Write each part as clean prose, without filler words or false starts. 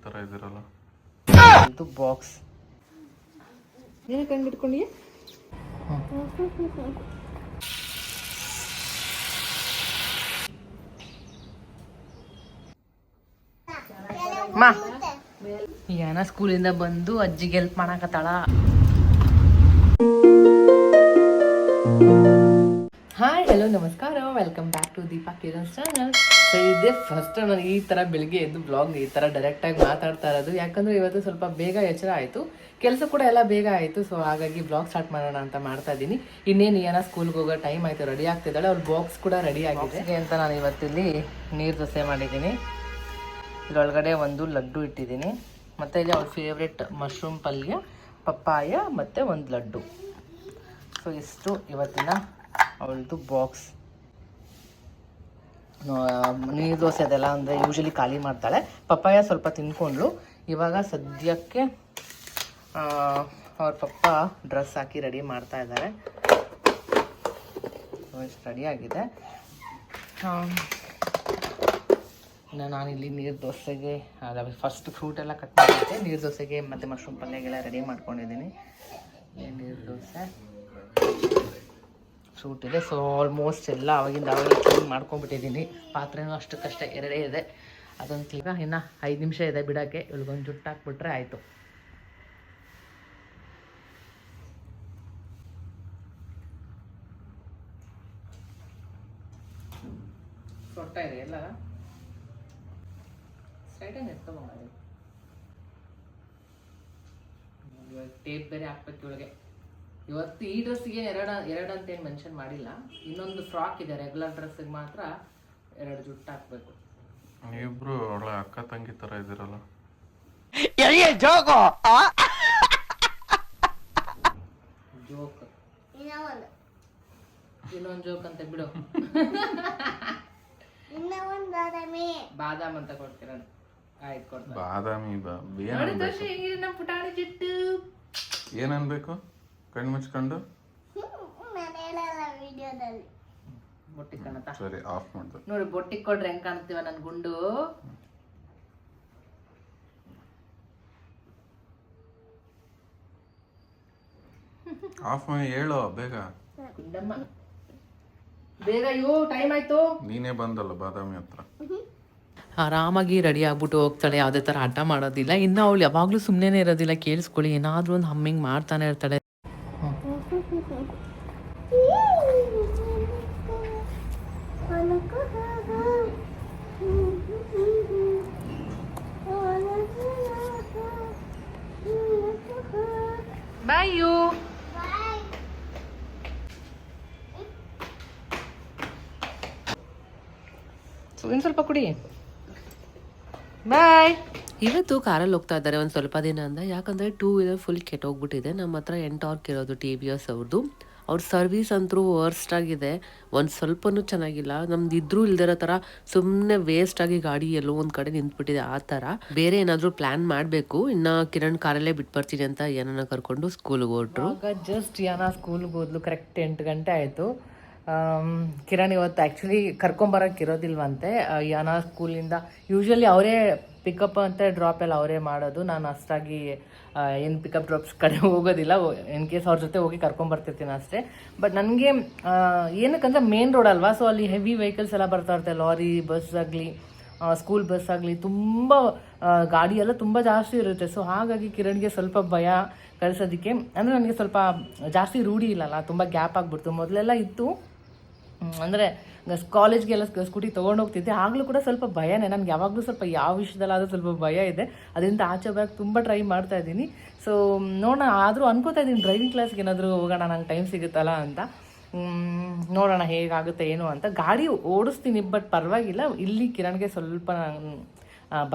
ಥರ ಇದ್ದೀರಲ್ಲ. ಇದು ಬಾಕ್ಸ್ ನೀನು ಕಂಡಿಟ್ಕೊಂಡಿಯೇ? ಮಾ ಯಾನ ಸ್ಕೂಲಿಂದ ಬಂದು ಅಜ್ಜಿಗೆ ಹೆಲ್ಪ್ ಮಾಡಕತ್ತಾಳ. ಹಾಯ್ ಹಲೋ ನಮಸ್ಕಾರ, welcome back to Deepa Kiran channel. So ಇದೇ ಫಸ್ಟ್ ನಾನು ಈ ಥರ ಬೆಳಿಗ್ಗೆ ಎದ್ದು ಬ್ಲಾಗ್ ಈ ಥರ ಡೈರೆಕ್ಟಾಗಿ ಮಾತಾಡ್ತಾ ಇರೋದು. ಯಾಕಂದರೆ ಇವತ್ತು ಸ್ವಲ್ಪ ಬೇಗ ಎಚ್ಚರ ಆಯಿತು, ಕೆಲಸ ಕೂಡ ಎಲ್ಲ ಬೇಗ ಆಯಿತು. ಸೊ ಹಾಗಾಗಿ ಬ್ಲಾಗ್ ಸ್ಟಾರ್ಟ್ ಮಾಡೋಣ ಅಂತ ಮಾಡ್ತಾ ಇದ್ದೀನಿ. ಇನ್ನೇನು ಏನೋ ಸ್ಕೂಲ್ಗೆ ಹೋಗೋ ಟೈಮ್ ಆಯಿತು, ರೆಡಿ ಆಗ್ತಿದ್ದಾಳೆ. ಅವ್ರ ಬಾಕ್ಸ್ ಕೂಡ ರೆಡಿ ಆಗಿದೆ ಅಂತ ನಾನು ಇವತ್ತಿಲ್ಲಿ ನೀರು ದೋಸೆ ಮಾಡಿದ್ದೀನಿ. ಇದರೊಳಗಡೆ ಒಂದು ಲಡ್ಡು ಇಟ್ಟಿದ್ದೀನಿ, ಮತ್ತು ಇಲ್ಲಿ ಅವ್ರ ಫೇವ್ರೆಟ್ ಮಶ್ರೂಮ್ ಪಲ್ಯ, ಪಪ್ಪಾಯ ಮತ್ತು ಒಂದು ಲಡ್ಡು. ಸೊ ಇಷ್ಟು ಇವತ್ತಿನ ಅವಳದು ಬಾಕ್ಸ್. ನೀರು ದೋಸೆ ಅದೆಲ್ಲ ಅಂದರೆ ಯೂಶಲಿ ಖಾಲಿ ಮಾಡ್ತಾಳೆ. ಪಪ್ಪಾಯ ಸ್ವಲ್ಪ ತಿನ್ಕೊಂಡ್ಳು. ಇವಾಗ ಸದ್ಯಕ್ಕೆ ಅವ್ರ ಪಪ್ಪ ಡ್ರೆಸ್ ಹಾಕಿ ರೆಡಿ ಮಾಡ್ತಾ ಇದ್ದಾರೆ. ಇಷ್ಟು ರೆಡಿ ಆಗಿದೆ. ಇನ್ನು ನಾನಿಲ್ಲಿ ನೀರು ದೋಸೆಗೆ ಫಸ್ಟ್ ಫ್ರೂಟ್ ಎಲ್ಲ ಕಟ್ ಮಾಡಿದ್ದೆ. ನೀರು ದೋಸೆಗೆ ಮತ್ತು ಮಶ್ರೂಮ್ ಪಲ್ಯಗೆಲ್ಲ ರೆಡಿ ಮಾಡ್ಕೊಂಡಿದ್ದೀನಿ. ನೀರು ದೋಸೆ ಫ್ರೂಟ್ ಇದೆ. ಸೊ ಆಲ್ಮೋಸ್ಟ್ ಎಲ್ಲ ಅವಾಗಿಂದ ಕ್ಲೀನ್ ಮಾಡ್ಕೊಂಡ್ಬಿಟ್ಟಿದ್ದೀನಿ. ಪಾತ್ರೆನೂ ಅಷ್ಟಕ್ಕಷ್ಟೇ ಎರಡೇ ಇದೆ. ಅದೊಂದು ಈಗ ಇನ್ನು 5 ನಿಮಿಷ ಇದೆ ಬಿಡೋಕ್ಕೆ. ಇವ್ಳಿಗೊಂದು ಜುಟ್ಟು ಹಾಕ್ಬಿಟ್ರೆ ಆಯಿತು. ಸೊಟ್ಟ ಇದೆ ಎಲ್ಲ ಸ್ಟ್ರೈಟಾಗಿ ಎತ್ಕೊಂಬಂದು ಇವಾಗ ಟೇಪ್ ಬೇರೆ ಹಾಕ್ಬೇಕು ಇವಳಿಗೆ. ಇವತ್ತು ಈ ಡ್ರೆಸ್ಸಿಗೆ ಎರಡು ಅಂತೇನು ಮೆನ್ಷನ್ ಮಾಡಿಲ್ಲ. ಇನ್ನೊಂದು ಫ್ರಾಕ್ ಇದೆ, ರೆಗ್ಯುಲರ್ ಡ್ರೆಸ್ಸಿಗೆ ಮಾತ್ರ 2 ಜುಟ್ಟು ಹಾಕ್ಬೇಕು. ನೀವಿಬ್ರು ಒಳ್ಳೆ ಅಕ್ಕ ತಂಗಿ ಥರ ಇದ್ದೀರಲ್ಲ. ಜೋಕ್ ಇನ್ನೊಂದು ಜೋಕ್ ಅಂತ ಬಿಡು. ಬಾದಾಮ್ ಅಂತ ಕೊಡ್ತೀರ? ಆಯ್ತು ಕೊಡ್ತೀನಿ. ಬಾದಾಮಿ ಪುಟಾಣಿ ಜುಟ್ಟು ಏನನ್ಬೇಕು? ಕಣ್ಣು ಮುಚ್ಕೊಂಡು ಬೊಟ್ಟಿ ಕಾಣುತ್ತಾ? ಸರಿ, ಆಫ್ ಮಾಡ್ದೆ ನೋಡಿ. ಬೊಟ್ಟಿ ಕೊಡ್ರೆ ಹೆಂಗ್ ಕಾಣ್ತೀವ ನನ್ ಗುಂಡು? ಆಫ್ ಮಾಡಿ ಹೇಳೋ ಬೇಗ. ಗುಂಡಮ್ಮ ಬೇಗ, ಅಯ್ಯೋ ಟೈಮ್ ಆಯ್ತು. ನೀನೇ ಬಂದಲ್ಲ ಬಾದಾಮಿ ಹತ್ರ. ಆರಾಮಾಗಿ ರೆಡಿ ಆಗ್ಬಿಟ್ಟು ಹೋಗ್ತಾಳೆ, ಯಾವುದೇ ಥರ ಹಠ ಮಾಡೋದಿಲ್ಲ. ಇನ್ನು ಅವಳು ಯಾವಾಗಲೂ ಸುಮ್ಮನೆ ಇರೋದಿಲ್ಲ. ಕೇಳಿಸ್ಕೊಳ್ಳಿ, ಏನಾದರೂ ಒಂದು ಹಮ್ಮಿಂಗ್ ಮಾಡ್ತಾನೆ ಇರ್ತಾಳೆ. ಬಾಯ್ ಯು. ಇನ್ನು ಸ್ವಲ್ಪ ಕುಡಿ. ಬಾಯ್. ಇವತ್ತು ಕಾರಲ್ಲಿ ಹೋಗ್ತಾ ಇದ್ದಾರೆ ಒಂದು ಸ್ವಲ್ಪ ದಿನ ಅಂದ. ಯಾಕಂದರೆ 2 ವೀಲರ್ ಫುಲ್ ಕೆಟ್ಟೋಗ್ಬಿಟ್ಟಿದೆ. ನಮ್ಮ ಹತ್ರ ಎಂಟಾರ್ಕ್ ಇರೋದು TVS ಅವ್ರದ್ದು. ಅವ್ರ ಸರ್ವಿಸ್ ಅಂತೂ ವರ್ಸ್ಟ್ ಆಗಿದೆ, ಒಂದು ಸ್ವಲ್ಪನೂ ಚೆನ್ನಾಗಿಲ್ಲ. ನಮ್ದು ಇದ್ರೂ ಇಲ್ದಿರೋ ಥರ ಸುಮ್ಮನೆ ವೇಸ್ಟ್ ಆಗಿ ಗಾಡಿ ಎಲ್ಲೋ ಒಂದು ಕಡೆ ನಿಂತ್ಬಿಟ್ಟಿದೆ. ಆ ಥರ ಬೇರೆ ಏನಾದರೂ ಪ್ಲ್ಯಾನ್ ಮಾಡಬೇಕು. ಇನ್ನು ಕಿರಣ್ ಕಾರಲ್ಲೇ ಬಿಟ್ಟು ಬರ್ತೀನಿ ಅಂತ ಏನನ್ನ ಕರ್ಕೊಂಡು ಸ್ಕೂಲ್ಗೆ ಹೊರಟ್ರು. ಜಸ್ಟ್ ಯಾನ ಸ್ಕೂಲ್ಗೆ ಹೋದ್ಲು. ಕರೆಕ್ಟ್ 8 ಗಂಟೆ ಆಯಿತು. ಕಿರಣ್ ಇವತ್ತು ಆ್ಯಕ್ಚುಲಿ ಕರ್ಕೊಂಬರೋಕ್ಕೆ ಇರೋದಿಲ್ವಂತೆ. ಯಾನ ಸ್ಕೂಲಿಂದ ಯೂಶ್ವಲಿ ಅವರೇ ಪಿಕಪ್ ಅಂತ ಡ್ರಾಪ್ ಎಲ್ಲ ಅವರೇ ಮಾಡೋದು. ನಾನು ಅಷ್ಟಾಗಿ ಏನು ಪಿಕಪ್ ಡ್ರಾಪ್ಸ್ ಕಡೆ ಹೋಗೋದಿಲ್ಲ. ಇನ್ ಕೇಸ್ ಅವ್ರ ಜೊತೆ ಹೋಗಿ ಕರ್ಕೊಂಬರ್ತಿರ್ತೀನಿ ಅಷ್ಟೇ. ಬಟ್ ನನಗೆ ಏನಕ್ಕಂದ್ರೆ ಮೇನ್ ರೋಡ್ ಅಲ್ವಾ, ಸೊ ಅಲ್ಲಿ ಹೆವಿ ವೆಹಿಕಲ್ಸ್ ಎಲ್ಲ ಬರ್ತಾ ಇರ್ತಾರೆ. ಲಾರಿ ಬಸ್ ಆಗಲಿ, ಸ್ಕೂಲ್ ಬಸ್ ಆಗಲಿ, ತುಂಬ ಗಾಡಿ ಎಲ್ಲ ತುಂಬ ಜಾಸ್ತಿ ಇರುತ್ತೆ. ಸೊ ಹಾಗಾಗಿ ಕಿರಣ್ಗೆ ಸ್ವಲ್ಪ ಭಯ ಕಳಿಸೋದಕ್ಕೆ. ಅಂದರೆ ನನಗೆ ಸ್ವಲ್ಪ ಜಾಸ್ತಿ ರೂಢಿ ಇಲ್ಲಲ್ಲ, ತುಂಬ ಗ್ಯಾಪ್ ಆಗಿಬಿಡ್ತು. ಮೊದಲೆಲ್ಲ ಇತ್ತು, ಅಂದರೆ ಕಾಲೇಜ್ಗೆಲ್ಲ ಸ್ಕೂಟಿ ತೊಗೊಂಡೋಗ್ತಿದ್ದೆ. ಆಗಲೂ ಕೂಡ ಸ್ವಲ್ಪ ಭಯನೇ ನನಗೆ. ಯಾವಾಗಲೂ ಸ್ವಲ್ಪ ಯಾವ ವಿಷಯದಲ್ಲಾದರೂ ಸ್ವಲ್ಪ ಭಯ ಇದೆ. ಅದರಿಂದ ಆಚೆ ಬರೋಕ್ಕೆ ತುಂಬ ಟ್ರೈ ಮಾಡ್ತಾ ಇದ್ದೀನಿ. ಸೊ ನೋಡೋಣ, ಆದರೂ ಅನ್ಕೋತಾ ಇದ್ದೀನಿ ಡ್ರೈವಿಂಗ್ ಕ್ಲಾಸ್ಗೆ ಏನಾದರೂ ಹೋಗೋಣ, ನಂಗೆ ಟೈಮ್ ಸಿಗುತ್ತಲ್ಲ ಅಂತ. ನೋಡೋಣ ಹೇಗಾಗುತ್ತೆ ಏನು ಅಂತ. ಗಾಡಿ ಓಡಿಸ್ತೀನಿ, ಬಟ್ ಪರವಾಗಿಲ್ಲ. ಇಲ್ಲಿ ಕಿರಣ್ಗೆ ಸ್ವಲ್ಪ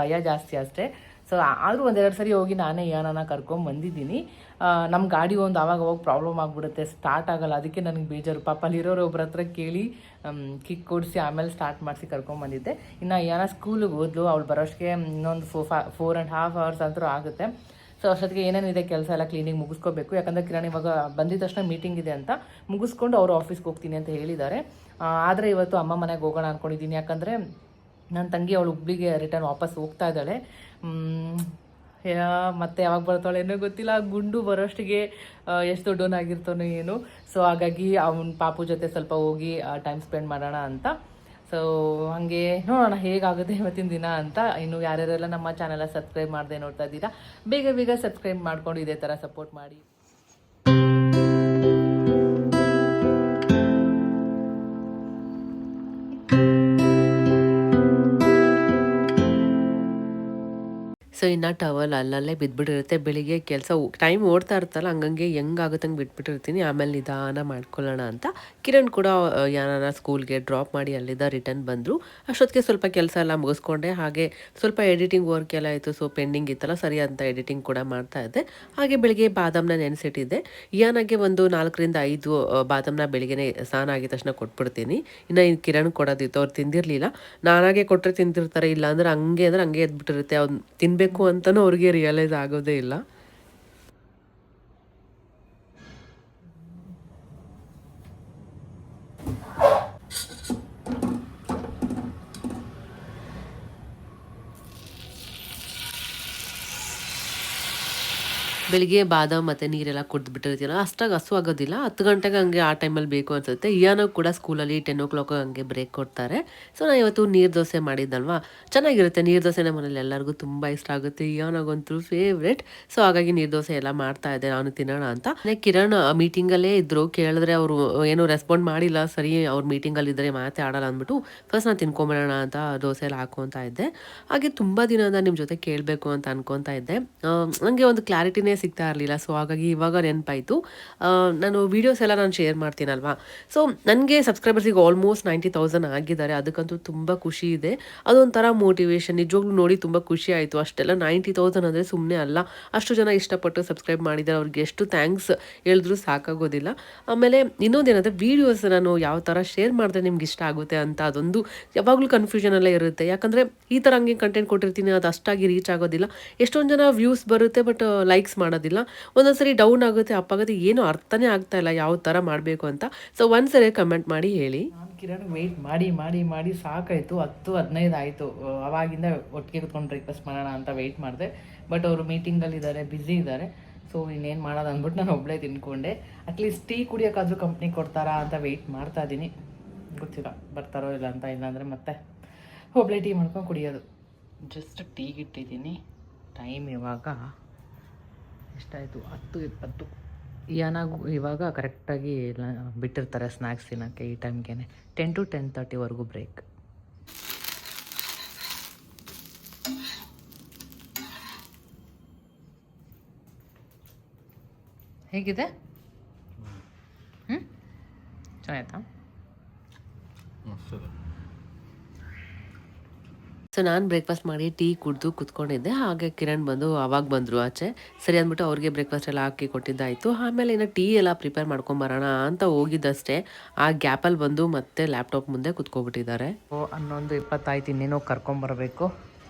ಭಯ ಜಾಸ್ತಿ ಅಷ್ಟೇ. ಸೊ ಆದರೂ 1-2 ಸರಿ ಹೋಗಿ ನಾನೇ ಏನನ್ನ ಕರ್ಕೊಂಬಂದಿದ್ದೀನಿ. ನಮ್ಮ ಗಾಡಿ ಒಂದು ಆವಾಗ ಹೋಗಿ ಪ್ರಾಬ್ಲಮ್ ಆಗಿಬಿಡುತ್ತೆ, ಸ್ಟಾರ್ಟ್ ಆಗೋಲ್ಲ. ಅದಕ್ಕೆ ನನಗೆ ಬೇಜಾರು. ಪಾಪ ಅಲ್ಲಿರೋರು ಒಬ್ಬರ ಹತ್ರ ಕೇಳಿ ಕಿಕ್ ಕೊಡಿಸಿ ಆಮೇಲೆ ಸ್ಟಾರ್ಟ್ ಮಾಡಿಸಿ ಕರ್ಕೊಂಬಂದಿದ್ದೆ. ಇನ್ನು ಏನೋ ಸ್ಕೂಲಿಗೆ ಹೋದ್ಲು. ಅವಳು ಬರೋಷ್ಗೆ ಇನ್ನೊಂದು 4.5 hours ಅಂತೂ ಆಗುತ್ತೆ. ಸೊ ಅಷ್ಟೊತ್ತಿಗೆ ಏನೇನಿದೆ ಕೆಲಸ ಎಲ್ಲ ಕ್ಲೀನಿಂಗ್ ಮುಗಿಸ್ಕೋಬೇಕು. ಯಾಕಂದರೆ ಕಿರಣ್ ಇವಾಗ ಬಂದಿದ್ದ ತಕ್ಷಣ ಮೀಟಿಂಗ್ ಇದೆ ಅಂತ ಮುಗಿಸ್ಕೊಂಡು ಅವರು ಆಫೀಸ್ಗೆ ಹೋಗ್ತೀನಿ ಅಂತ ಹೇಳಿದ್ದಾರೆ. ಆದರೆ ಇವತ್ತು ಅಮ್ಮ ಮನೆಗೆ ಹೋಗೋಣ ಅಂದ್ಕೊಂಡಿದ್ದೀನಿ. ಯಾಕಂದರೆ ನನ್ನ ತಂಗಿ ಅವಳು ಹುಬ್ಳಿಗೆ ರಿಟರ್ನ್ ವಾಪಸ್ ಹೋಗ್ತಾ ಇದ್ದಾಳೆ. ಮತ್ತೆ ಯಾವಾಗ ಬರ್ತಾಳೆ ಏನೋ ಗೊತ್ತಿಲ್ಲ. ಗುಂಡು ಬರೋಷ್ಟಿಗೆ ಎಷ್ಟು ದೊಡ್ಡವನಾಗಿರ್ತಾನೋ ಏನು. ಸೊ ಹಾಗಾಗಿ ಅವನ ಪಾಪು ಜೊತೆ ಸ್ವಲ್ಪ ಹೋಗಿ ಟೈಮ್ ಸ್ಪೆಂಡ್ ಮಾಡೋಣ ಅಂತ. ಸೊ ಹಾಗೆ ನೋಡೋಣ ಹೇಗಾಗುತ್ತೆ ಇವತ್ತಿನ ದಿನ ಅಂತ. ಇನ್ನು ಯಾರ್ಯಾರೆಲ್ಲ ನಮ್ಮ ಚಾನೆಲ್ ಸಬ್ಸ್ಕ್ರೈಬ್ ಮಾಡದೆ ನೋಡ್ತಾ ಇದ್ದೀರಾ, ಬೇಗ ಬೇಗ ಸಬ್ಸ್ಕ್ರೈಬ್ ಮಾಡ್ಕೊಂಡು ಇದೇ ಥರ ಸಪೋರ್ಟ್ ಮಾಡಿ. ಸೊ ಇನ್ನು ಟವಲ್ ಅಲ್ಲಲ್ಲೇ ಬಿದ್ದುಬಿಟ್ಟಿರುತ್ತೆ. ಬೆಳಿಗ್ಗೆ ಕೆಲಸ ಟೈಮ್ ಓಡ್ತಾ ಇರ್ತಲ್ಲ, ಹಂಗಂಗೆ ಹೆಂಗಾಗುತ್ತಂಗೆ ಬಿಟ್ಬಿಟ್ಟಿರ್ತೀನಿ. ಆಮೇಲೆ ನಿಧಾನ ಮಾಡ್ಕೊಳ್ಳೋಣ ಅಂತ ಕಿರಣ್ ಕೂಡ ಯಾರನ್ನ ಸ್ಕೂಲ್ಗೆ ಡ್ರಾಪ್ ಮಾಡಿ ಅಲ್ಲಿದ್ದ ರಿಟರ್ನ್ ಬಂದರು. ಅಷ್ಟೊತ್ತಿಗೆ ಸ್ವಲ್ಪ ಕೆಲಸ ಎಲ್ಲ ಮುಗಿಸ್ಕೊಂಡೆ. ಹಾಗೆ ಸ್ವಲ್ಪ ಎಡಿಟಿಂಗ್ ವರ್ಕ್ ಎಲ್ಲ ಆಯಿತು. ಸೊ ಪೆಂಡಿಂಗ್ ಇತ್ತಲ್ಲ, ಸರಿ ಅಂತ ಎಡಿಟಿಂಗ್ ಕೂಡ ಮಾಡ್ತಾ ಇದ್ದೆ. ಹಾಗೆ ಬೆಳಿಗ್ಗೆ ಬಾದಾಮನ್ನ ನೆನೆಸಿಟ್ಟಿದ್ದೆ. ಯಾನಾಗೆ ಒಂದು 4 ರಿಂದ 5 ಬಾದಾಮನ್ನ ಬೆಳಿಗ್ಗೆ ಸ್ನಾನ ಆಗಿದ ತಕ್ಷಣ ಕೊಟ್ಬಿಡ್ತೀನಿ. ಇನ್ನು ಕಿರಣ್ ಕೊಡೋದಿತ್ತು, ಅವ್ರು ತಿಂದಿರಲಿಲ್ಲ. ನಾನಾಗೆ ಕೊಟ್ಟರೆ ತಿಂತಿರ್ತಾರೆ, ಇಲ್ಲ ಅಂದ್ರೆ ಹಂಗೆ ಎದ್ಬಿಟ್ಟಿರುತ್ತೆ. ಅವ್ನು ತಿನ್ಬೇಕು ಅಂತನೂ ಅವ್ರಿಗೆ ರಿಯಲೈಸ್ ಆಗೋದೇ ಇಲ್ಲ. ಬೆಳಿಗ್ಗೆ ಬಾದಾಮ್ ಮತ್ತು ನೀರೆಲ್ಲ ಕುಡಿದ್ಬಿಟ್ಟಿರ್ತೀರ, ಅಷ್ಟಾಗಿ ಹಸು ಆಗೋದಿಲ್ಲ. 10 ಗಂಟೆಗೆ ಹಂಗೆ ಆ ಟೈಮಲ್ಲಿ ಬೇಕು ಅನಿಸುತ್ತೆ. ಇಯಾನೋ ಕೂಡ ಸ್ಕೂಲಲ್ಲಿ 10 o'clock ಹಂಗೆ ಬ್ರೇಕ್ ಕೊಡ್ತಾರೆ. ಸೊ ನಾನು ಇವತ್ತು ನೀರು ದೋಸೆ ಮಾಡಿದ್ದಲ್ವಾ, ಚೆನ್ನಾಗಿರುತ್ತೆ. ನೀರು ದೋಸೆ ನಮ್ಮ ಮನೇಲಿ ಎಲ್ಲರಿಗೂ ತುಂಬ ಇಷ್ಟ ಆಗುತ್ತೆ. ಇಯಾನಾಗಂತೂ ಫೇವ್ರೇಟ್. ಸೊ ಹಾಗಾಗಿ ನೀರು ದೋಸೆ ಎಲ್ಲ ಮಾಡ್ತಾ ಇದ್ದೆ ನಾನು ತಿನ್ನೋಣ ಅಂತ. ಕಿರಣ್ ಮೀಟಿಂಗಲ್ಲೇ ಇದ್ದರು. ಕೇಳಿದ್ರೆ ಅವರು ಏನೂ ರೆಸ್ಪಾಂಡ್ ಮಾಡಿಲ್ಲ. ಸರಿ ಅವ್ರು ಮೀಟಿಂಗಲ್ಲಿ ಇದ್ದರೆ ಮಾತೇ ಆಡಲ್ಲ ಅಂದ್ಬಿಟ್ಟು ಫಸ್ಟ್ ನಾನು ತಿನ್ಕೊಂಬಿಡೋಣ ಅಂತ ದೋಸೆ ಎಲ್ಲ ಹಾಕ್ಕೊತಾ ಇದ್ದೆ. ಹಾಗೆ ತುಂಬ ದಿನದಿಂದ ನಿಮ್ಮ ಜೊತೆ ಕೇಳಬೇಕು ಅಂತ ಅನ್ಕೊತಾ ಇದ್ದೆ. ನನಗೆ ಒಂದು ಕ್ಲಾರಿಟಿನೇ ಸಿಗ್ತಾ ಇರಲಿಲ್ಲ. ಸೊ ಹಾಗಾಗಿ ಇವಾಗ ನೆನಪಾಯಿತು. ನಾನು ವೀಡಿಯೋಸ್ ಎಲ್ಲ ನಾನು ಶೇರ್ ಮಾಡ್ತೀನಲ್ವಾ. ಸೊ ನನಗೆ ಸಬ್ಸ್ಕ್ರೈಬರ್ಸಿಗೆ ಆಲ್ಮೋಸ್ಟ್ 90,000 ಆಗಿದ್ದಾರೆ. ಅದಕ್ಕಂತೂ ತುಂಬ ಖುಷಿ ಇದೆ. ಅದೊಂಥರ ಮೋಟಿವೇಶನ್. ನಿಜವಾಗ್ಲೂ ನೋಡಿ ತುಂಬ ಖುಷಿ ಆಯಿತು. ಅಷ್ಟೆಲ್ಲ 90,000 ಅಂದರೆ ಸುಮ್ಮನೆ ಅಲ್ಲ. ಅಷ್ಟು ಜನ ಇಷ್ಟಪಟ್ಟು ಸಬ್ಸ್ಕ್ರೈಬ್ ಮಾಡಿದ್ದಾರೆ. ಅವ್ರಿಗೆ ಎಷ್ಟು ಥ್ಯಾಂಕ್ಸ್ ಹೇಳಿದ್ರು ಸಾಕಾಗೋದಿಲ್ಲ. ಆಮೇಲೆ ಇನ್ನೊಂದೇನಂದರೆ ವೀಡಿಯೋಸ್ ನಾನು ಯಾವ ಥರ ಶೇರ್ ಮಾಡಿದ್ರೆ ನಿಮ್ಗೆ ಇಷ್ಟ ಆಗುತ್ತೆ ಅಂತ ಅದೊಂದು ಯಾವಾಗಲೂ ಕನ್ಫ್ಯೂಷನಲ್ಲೇ ಇರುತ್ತೆ. ಯಾಕಂದರೆ ಈ ಥರ ಹಂಗೆ ಕಂಟೆಂಟ್ ಕೊಟ್ಟಿರ್ತೀನಿ, ಅದು ಅಷ್ಟಾಗಿ ರೀಚ್ ಆಗೋದಿಲ್ಲ. ಎಷ್ಟೊಂದು ಜನ ವ್ಯೂಸ್ ಬರುತ್ತೆ, ಬಟ್ ಲೈಕ್ಸ್ ಮಾಡೋದಿಲ್ಲ. ಒಂದೊಂದ್ಸರಿ ಡೌನ್ ಆಗುತ್ತೆ, ಅಪ್ಪಾಗುತ್ತೆ. ಏನೂ ಅರ್ಥನೇ ಆಗ್ತಾ ಇಲ್ಲ ಯಾವ ಥರ ಮಾಡಬೇಕು ಅಂತ. ಸೊ ಒಂದ್ಸರಿ ಕಮೆಂಟ್ ಮಾಡಿ ಹೇಳಿ. ನಾನು ಕಿರಣ್ ವೆಯ್ಟ್ ಮಾಡಿ ಸಾಕಾಯಿತು. 10-15 ಆಯಿತು. ಅವಾಗಿಂದ ಒಟ್ಟಿಗೆ ಕುತ್ಕೊಂಡು ಬ್ರೇಕ್ಫಾಸ್ಟ್ ಮಾಡೋಣ ಅಂತ ವೆಯ್ಟ್ ಮಾಡಿದೆ. ಬಟ್ ಅವರು ಮೀಟಿಂಗಲ್ಲಿದ್ದಾರೆ, ಬ್ಯುಸಿ ಇದ್ದಾರೆ. ಸೊ ಇನ್ನೇನು ಮಾಡೋದು ಅಂದ್ಬಿಟ್ಟು ನಾನು ಒಬ್ಬಳೇ ತಿನ್ಕೊಂಡೆ. ಅಟ್ಲೀಸ್ಟ್ ಟೀ ಕುಡಿಯೋಕ್ಕಾದ್ರೂ ಕಂಪ್ನಿ ಕೊಡ್ತಾರಾ ಅಂತ ವೆಯ್ಟ್ ಮಾಡ್ತಾ ಇದ್ದೀನಿ. ಗೊತ್ತಿಲ್ಲ ಬರ್ತಾರೋ ಇಲ್ಲ ಅಂತ. ಇಲ್ಲಾಂದರೆ ಮತ್ತೆ ಒಬ್ಬಳೇ ಟೀ ಮಾಡ್ಕೊಂಡು ಕುಡಿಯೋದು. ಜಸ್ಟ್ ಟೀಗೆ ಇಟ್ಟಿದ್ದೀನಿ. ಟೈಮ್ ಇವಾಗ ಎಷ್ಟಾಯಿತು? 10:20. ಏನಾಗೂ ಇವಾಗ ಕರೆಕ್ಟಾಗಿ ಬಿಟ್ಟಿರ್ತಾರೆ ಸ್ನ್ಯಾಕ್ಸ್ ತಿನ್ನೋಕ್ಕೆ ಈ ಟೈಮ್ಗೆ. 10 to 10:30ವರೆಗೂ ಬ್ರೇಕ್. ಹೇಗಿದೆ? ಚೆನ್ನಾಯ್ತಾ? ಸೊ ನಾನು ಬ್ರೇಕ್ಫಾಸ್ಟ್ ಮಾಡಿ ಟೀ ಕುಡಿದು ಕುತ್ಕೊಂಡಿದ್ದೆ. ಹಾಗೆ ಕಿರಣ್ ಅವಾಗ ಬಂದರು ಆಚೆ. ಸರಿ ಅಂದ್ಬಿಟ್ಟು ಅವ್ರಿಗೆ ಬ್ರೇಕ್ಫಾಸ್ಟ್ ಎಲ್ಲ ಹಾಕಿ ಕೊಟ್ಟಿದ್ದಾಯಿತು. ಆಮೇಲೆ ಇನ್ನು ಟೀ ಎಲ್ಲ ಪ್ರಿಪೇರ್ ಮಾಡ್ಕೊಂಬರೋಣ ಅಂತ ಹೋಗಿದ್ದಷ್ಟೇ ಆ ಗ್ಯಾಪಲ್ಲಿ ಬಂದು ಮತ್ತೆ ಲ್ಯಾಪ್ಟಾಪ್ ಮುಂದೆ ಕುತ್ಕೊಬಿಟ್ಟಿದ್ದಾರೆ. 11:20 ಆಯ್ತು. ಇನ್ನೇನೋ ಕರ್ಕೊಂಬರಬೇಕು.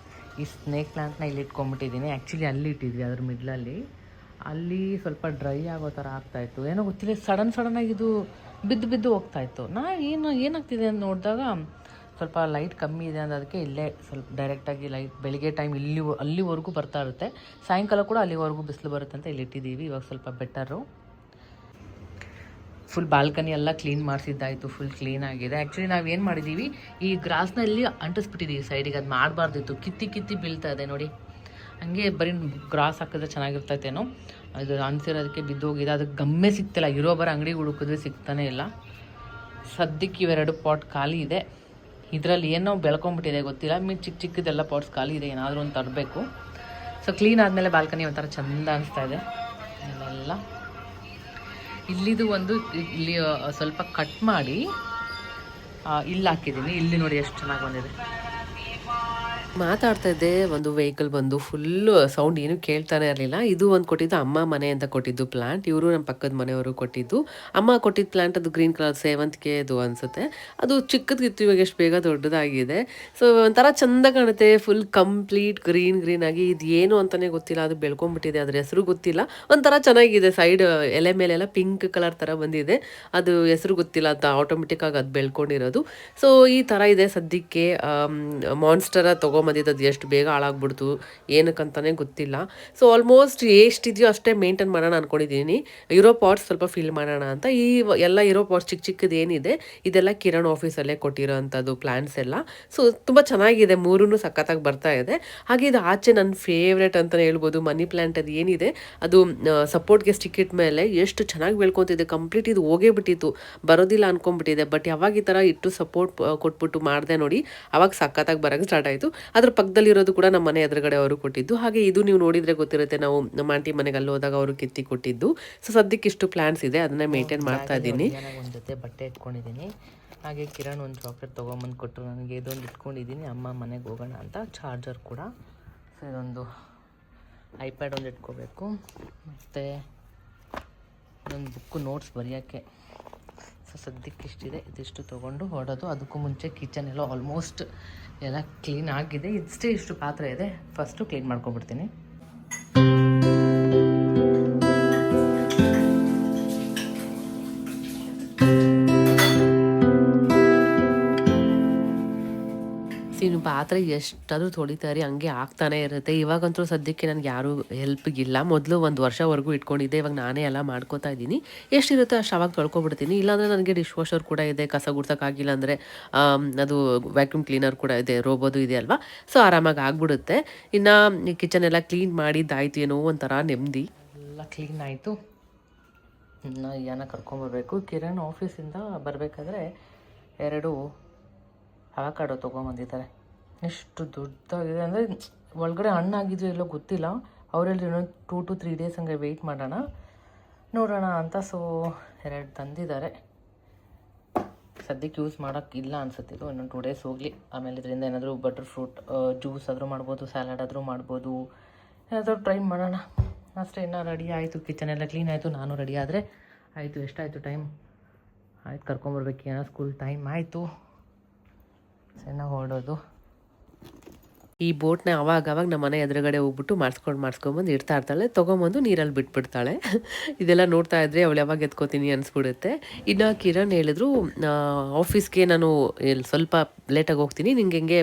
ಈ ಸ್ನೇಕ್ ಪ್ಲಾಂಟ್ನ ಇಲ್ಲಿ ಇಟ್ಕೊಂಡ್ಬಿಟ್ಟಿದ್ದೀನಿ. ಆ್ಯಕ್ಚುಲಿ ಅಲ್ಲಿ ಇಟ್ಟಿದ್ವಿ, ಅದ್ರ ಮಿಡ್ಲಲ್ಲಿ. ಅಲ್ಲಿ ಸ್ವಲ್ಪ ಡ್ರೈ ಆಗೋ ಥರ ಆಗ್ತಾಯಿತ್ತು. ಏನೋ ಗೊತ್ತಿಲ್ಲ, ಸಡನ್ನಾಗಿ ಇದು ಬಿದ್ದು ಹೋಗ್ತಾಯಿತ್ತು. ಏನಾಗ್ತಿದೆ ಅಂತ ನೋಡಿದಾಗ ಸ್ವಲ್ಪ ಲೈಟ್ ಕಮ್ಮಿ ಇದೆ ಅನ್ನೋದಕ್ಕೆ ಇಲ್ಲೇ ಸ್ವಲ್ಪ ಡೈರೆಕ್ಟಾಗಿ ಲೈಟ್ ಬೆಳಿಗ್ಗೆ ಟೈಮ್ ಅಲ್ಲಿವರೆಗೂ ಬರ್ತಾ ಇರುತ್ತೆ. ಸಾಯಂಕಾಲ ಕೂಡ ಅಲ್ಲಿವರೆಗೂ ಬಿಸಿಲು ಬರುತ್ತೆ ಅಂತ ಇಲ್ಲಿ ಇಟ್ಟಿದ್ದೀವಿ. ಇವಾಗ ಸ್ವಲ್ಪ ಬೆಟರು. ಫುಲ್ ಬಾಲ್ಕನಿ ಎಲ್ಲ ಕ್ಲೀನ್ ಮಾಡಿಸಿದ್ದಾಯಿತು. ಫುಲ್ ಕ್ಲೀನ್ ಆಗಿದೆ. ಆ್ಯಕ್ಚುಲಿ ನಾವೇನು ಮಾಡಿದ್ದೀವಿ, ಈ ಗ್ರಾಸ್ನ ಇಲ್ಲಿ ಅಂಟಿಸ್ಬಿಟ್ಟಿದ್ದೀವಿ ಸೈಡಿಗೆ. ಅದು ಮಾಡಬಾರ್ದಿತ್ತು. ಕಿತ್ತಿ ಬೀಳ್ತಾ ಇದೆ ನೋಡಿ. ಹಂಗೆ ಬರೀ ಗ್ರಾಸ್ ಹಾಕಿದ್ರೆ ಚೆನ್ನಾಗಿರ್ತೈತೇನೋ. ಅದು ಅನ್ಸಿರೋದಕ್ಕೆ ಬಿದ್ದೋಗಿದೆ. ಅದಕ್ಕೆ ಗಮ್ಮೆ ಸಿಗ್ತಿಲ್ಲ. ಇರೋ ಬರೋ ಅಂಗಡಿ ಹುಡುಕಿದ್ರೆ ಸಿಗ್ತಾನೆ ಇಲ್ಲ. ಸದ್ಯಕ್ಕೆ ಇವೆರಡು ಪಾಟ್ ಖಾಲಿ ಇದೆ. ಇದರಲ್ಲಿ ಏನೋ ಬೆಳ್ಕೊಂಬಿಟ್ಟಿದೆ ಗೊತ್ತಿಲ್ಲ. ಚಿಕ್ಕದೆಲ್ಲ ಪಾಟ್ಸ್ ಖಾಲಿ ಇದೆ. ಏನಾದರೂ ಒಂದು ತರಬೇಕು. ಸೊ ಕ್ಲೀನ್ ಆದಮೇಲೆ ಬಾಲ್ಕನಿ ಒಂಥರ ಚೆಂದ ಅನಿಸ್ತಾ ಇದೆ. ಇಲ್ಲೆಲ್ಲ ಇಲ್ಲಿದು ಒಂದು ಇಲ್ಲಿ ಸ್ವಲ್ಪ ಕಟ್ ಮಾಡಿ ಇಲ್ಲಿ ಹಾಕಿದ್ದೀನಿ. ಇಲ್ಲಿ ನೋಡಿ ಎಷ್ಟು ಚೆನ್ನಾಗಿ ಬಂದಿದೆ. ಮಾತಾಡ್ತಾ ಇದ್ದೆ, ಒಂದು ವೆಹಿಕಲ್ ಬಂದು ಫುಲ್ ಸೌಂಡ್ ಏನು ಕೇಳ್ತಾನೆ ಇರಲಿಲ್ಲ. ಇದು ಒಂದು ಕೊಟ್ಟಿದ್ದು ಅಮ್ಮ ಮನೆ ಅಂತ ಕೊಟ್ಟಿದ್ದು ಪ್ಲಾಂಟ್. ಇವರು ನಮ್ಮ ಪಕ್ಕದ ಮನೆಯವರು ಕೊಟ್ಟಿದ್ದು. ಅಮ್ಮ ಕೊಟ್ಟಿದ್ದ ಪ್ಲಾಂಟ್ ಅದು ಗ್ರೀನ್ ಕಲರ್ ಸೇವಂತಿಗೆ ಅದು ಅನಿಸುತ್ತೆ. ಅದು ಚಿಕ್ಕದಿತ್ತು, ಇವಾಗ ಎಷ್ಟು ಬೇಗ ದೊಡ್ಡದಾಗಿದೆ. ಸೊ ಒಂಥರ ಚೆಂದ ಕಾಣುತ್ತೆ, ಫುಲ್ ಕಂಪ್ಲೀಟ್ ಗ್ರೀನ್ ಆಗಿ. ಇದು ಏನು ಅಂತಲೇ ಗೊತ್ತಿಲ್ಲ, ಅದು ಬೆಳ್ಕೊಂಡ್ಬಿಟ್ಟಿದೆ, ಅದ್ರ ಹೆಸರು ಗೊತ್ತಿಲ್ಲ. ಒಂಥರ ಚೆನ್ನಾಗಿದೆ, ಸೈಡ್ ಎಲೆ ಮೇಲೆಲ್ಲ ಪಿಂಕ್ ಕಲರ್ ಥರ ಬಂದಿದೆ. ಅದು ಹೆಸರು ಗೊತ್ತಿಲ್ಲ, ಅದು ಆಟೋಮೆಟಿಕ್ ಆಗಿ ಅದು ಬೆಳ್ಕೊಂಡಿರೋದು. ಸೊ ಈ ಥರ ಇದೆ ಸದ್ಯಕ್ಕೆ. ಮಾನ್ಸ್ಟರ ತೊಗೊಂಬಂದಿದ್ದು, ಅದು ಎಷ್ಟು ಬೇಗ ಹಾಳಾಗ್ಬಿಡ್ತು ಏನಕ್ಕಂತಾನೆ ಗೊತ್ತಿಲ್ಲ. ಸೊ ಆಲ್ಮೋಸ್ಟ್ ಎಷ್ಟಿದೆಯೋ ಅಷ್ಟೇ ಮೇಂಟೈನ್ ಮಾಡೋಣ ಅಂದ್ಕೊಂಡಿದ್ದೀನಿ. ಇರೋ ಪಾಟ್ಸ್ ಸ್ವಲ್ಪ ಫಿಲ್ ಮಾಡೋಣ ಅಂತ. ಈ ಎಲ್ಲ ಇರೋ ಪಾಟ್ಸ್ ಚಿಕ್ಕದು ಏನಿದೆ ಇದೆಲ್ಲ ಕಿರಣ್ ಆಫೀಸಲ್ಲೇ ಕೊಟ್ಟಿರೋ ಅಂಥದ್ದು ಪ್ಲ್ಯಾಂಟ್ಸ್ ಎಲ್ಲ. ಸೊ ತುಂಬ ಚೆನ್ನಾಗಿದೆ, ಮೂರೂ ಸಖತ್ತಾಗಿ ಬರ್ತಾ ಇದೆ. ಹಾಗೆ ಇದು ಆಚೆ ನನ್ನ ಫೇವ್ರೇಟ್ ಅಂತಲೇ ಹೇಳ್ಬೋದು, ಮನಿ ಪ್ಲ್ಯಾಂಟ್. ಅದು ಏನಿದೆ ಅದು ಸಪೋರ್ಟ್ಗೆ ಸ್ಟಿಕ್ ಇಟ್ಟ ಮೇಲೆ ಎಷ್ಟು ಚೆನ್ನಾಗಿ ಬೆಳ್ಕೊತಿದೆ. ಕಂಪ್ಲೀಟ್ ಇದು ಹೋಗೇ ಬಿಟ್ಟಿತ್ತು, ಬರೋದಿಲ್ಲ ಅನ್ಕೊಂಡ್ಬಿಟ್ಟಿದೆ. ಬಟ್ ಯಾವಾಗ ಈ ಥರ ಇಟ್ಟು ಸಪೋರ್ಟ್ ಕೊಟ್ಬಿಟ್ಟು ಮಾಡಿದೆ ನೋಡಿ, ಅವಾಗ ಸಖತ್ತಾಗಿ ಬರೋಕ್ಕೆ ಸ್ಟಾರ್ಟ್ ಆಯಿತು. ಅದ್ರ ಪಕ್ಕದಲ್ಲಿರೋದು ಕೂಡ ನಮ್ಮ ಮನೆ ಎದುರುಗಡೆ ಅವರು ಕೊಟ್ಟಿದ್ದು. ಹಾಗೆ ಇದು ನೀವು ನೋಡಿದರೆ ಗೊತ್ತಿರುತ್ತೆ, ನಾವು ನಮ್ಮ ಆಂಟಿ ಮನೆಗೆ ಅಲ್ಲಿ ಹೋದಾಗ ಅವರು ಕಿತ್ತಿ ಕೊಟ್ಟಿದ್ದು. ಸೊ ಸದ್ಯಕ್ಕೆ ಇಷ್ಟು ಪ್ಲಾಂಟ್ಸ್ ಇದೆ, ಅದನ್ನೇ ಮೇಂಟೈನ್ ಮಾಡ್ತಾ ಇದ್ದೀನಿ. ಒಂದು ಜೊತೆ ಬಟ್ಟೆ ಇಟ್ಕೊಂಡಿದ್ದೀನಿ. ಹಾಗೆ ಕಿರಣ್ ಒಂದು ಚಾಕ್ಲೇಟ್ ತೊಗೊಂಬಂದು ಕೊಟ್ಟರು ನನಗೆ. ಇದೊಂದು ಇಟ್ಕೊಂಡಿದ್ದೀನಿ, ಅಮ್ಮ ಮನೆಗೆ ಹೋಗೋಣ ಅಂತ. ಚಾರ್ಜರ್ ಕೂಡ. ಸೊ ಇದೊಂದು ಐಪ್ಯಾಡ್ ಒಂದು ಇಟ್ಕೋಬೇಕು, ಮತ್ತು ಒಂದು ಬುಕ್ಕು ನೋಟ್ಸ್ ಬರೆಯೋಕ್ಕೆ. ಸೊ ಸದ್ಯಕ್ಕೆ ಇಷ್ಟಿದೆ, ಇದಿಷ್ಟು ತೊಗೊಂಡು ಹೊರಡೋದು. ಅದಕ್ಕೂ ಮುಂಚೆ ಕಿಚನ್ ಎಲ್ಲ ಆಲ್ಮೋಸ್ಟ್ ಎಲ್ಲ ಕ್ಲೀನ್ ಆಗಿದೆ. ಇಷ್ಟು ಪಾತ್ರೆ ಇದೆ, ಫಸ್ಟು ಕ್ಲೀನ್ ಮಾಡ್ಕೊಬಿಡ್ತೀನಿ. ನೀನು ಪಾತ್ರೆ ಎಷ್ಟಾದರೂ ತೊಳಿತಾರೆ, ಹಂಗೆ ಆಗ್ತಾನೆ ಇರುತ್ತೆ. ಇವಾಗಂತೂ ಸದ್ಯಕ್ಕೆ ನನಗೆ ಯಾರೂ ಹೆಲ್ಪ್ಗಿಲ್ಲ. ಮೊದಲು 1 ವರ್ಷವರೆಗೂ ಇಟ್ಕೊಂಡಿದ್ದೆ, ಇವಾಗ ನಾನೇ ಎಲ್ಲ ಮಾಡ್ಕೋತಾ ಇದ್ದೀನಿ. ಎಷ್ಟಿರುತ್ತೆ ಅಷ್ಟು ಅವಾಗ ತೊಳ್ಕೊಬಿಡ್ತೀನಿ. ಇಲ್ಲಾಂದರೆ ನನಗೆ ಡಿಶ್ ವಾಷರ್ ಕೂಡ ಇದೆ, ಕಸ ಗುಡ್ಸೋಕ್ಕಾಗಿಲ್ಲ ಅಂದರೆ ಅದು ವ್ಯಾಕ್ಯೂಮ್ ಕ್ಲೀನರ್ ಕೂಡ ಇದೆ, ರೋಬೋದು ಇದೆ ಅಲ್ವಾ. ಸೊ ಆರಾಮಾಗಿ ಆಗಿಬಿಡುತ್ತೆ. ಇನ್ನು ಕಿಚನ್ ಎಲ್ಲ ಕ್ಲೀನ್ ಮಾಡಿದ್ದಾಯಿತು, ಏನೋ ಒಂಥರ ನೆಮ್ಮದಿ. ಎಲ್ಲ ಕ್ಲೀನ್ ಆಯಿತು. ಇನ್ನು ಏನೋ ಕರ್ಕೊಂಬರ್ಬೇಕು. ಕಿರಣ್ ಆಫೀಸಿಂದ ಬರಬೇಕಾದ್ರೆ 2 ಅವಕಾಡೋ ತೊಗೊಂಬಂದಿದ್ದಾರೆ. ಎಷ್ಟು ದೊಡ್ಡದಾಗಿದೆ ಅಂದರೆ, ಒಳಗಡೆ ಹಣ್ಣಾಗಿದೆಯೋ ಎಲ್ಲೋ ಗೊತ್ತಿಲ್ಲ. ಅವರೆಲ್ಲರೂ ಇನ್ನೊಂದು 2 to 3 days ಹಂಗೆ ವೆಯ್ಟ್ ಮಾಡೋಣ, ನೋಡೋಣ ಅಂತ. ಸೊ 2 ತಂದಿದ್ದಾರೆ. ಸದ್ಯಕ್ಕೆ ಯೂಸ್ ಮಾಡೋಕ್ಕಿಲ್ಲ ಅನ್ಸುತ್ತಿದ್ದು, ಇನ್ನೊಂದು 2 days ಹೋಗಲಿ. ಆಮೇಲೆ ಇದರಿಂದ ಏನಾದರೂ ಬಟರ್ ಫ್ರೂಟ್ ಜ್ಯೂಸ್ ಆದರೂ ಮಾಡ್ಬೋದು, ಸ್ಯಾಲಡ್ ಆದರೂ ಮಾಡ್ಬೋದು, ಏನಾದರೂ ಟ್ರೈ ಮಾಡೋಣ ಅಷ್ಟೇ. ಇನ್ನೂ ರೆಡಿ ಆಯಿತು, ಕಿಚನ್ ಎಲ್ಲ ಕ್ಲೀನ್ ಆಯಿತು, ನಾನು ರೆಡಿ ಆದರೆ ಆಯಿತು. ಎಷ್ಟಾಯಿತು ಟೈಮ್? ಆಯ್ತು, ಕರ್ಕೊಂಬರ್ಬೇಕು. ಏನೋ ಸ್ಕೂಲ್ ಟೈಮ್ ಆಯಿತು, ಸಣ್ಣ ಹೊರಡೋದು. ಈ ಬೋಟ್ನ ಅವಾಗ ನಮ್ಮ ಮನೆ ಎದುರುಗಡೆ ಹೋಗ್ಬಿಟ್ಟು ಮಾಡಿಸ್ಕೊಂಬಂದು ಇಡ್ತಾ ಇರ್ತಾಳೆ, ತೊಗೊಂಬಂದು ನೀರಲ್ಲಿ ಬಿಟ್ಬಿಡ್ತಾಳೆ. ಇದೆಲ್ಲ ನೋಡ್ತಾ ಇದ್ರೆ ಅವಳು ಯಾವಾಗ ಎತ್ಕೋತೀನಿ ಅನಿಸ್ಬಿಡುತ್ತೆ. ಇನ್ನು ಕಿರಣ್ ಹೇಳಿದ್ರು, ಆಫೀಸ್ಗೆ ನಾನು ಸ್ವಲ್ಪ ಲೇಟಾಗಿ ಹೋಗ್ತೀನಿ, ನಿಂಗೆ ಹೆಂಗೆ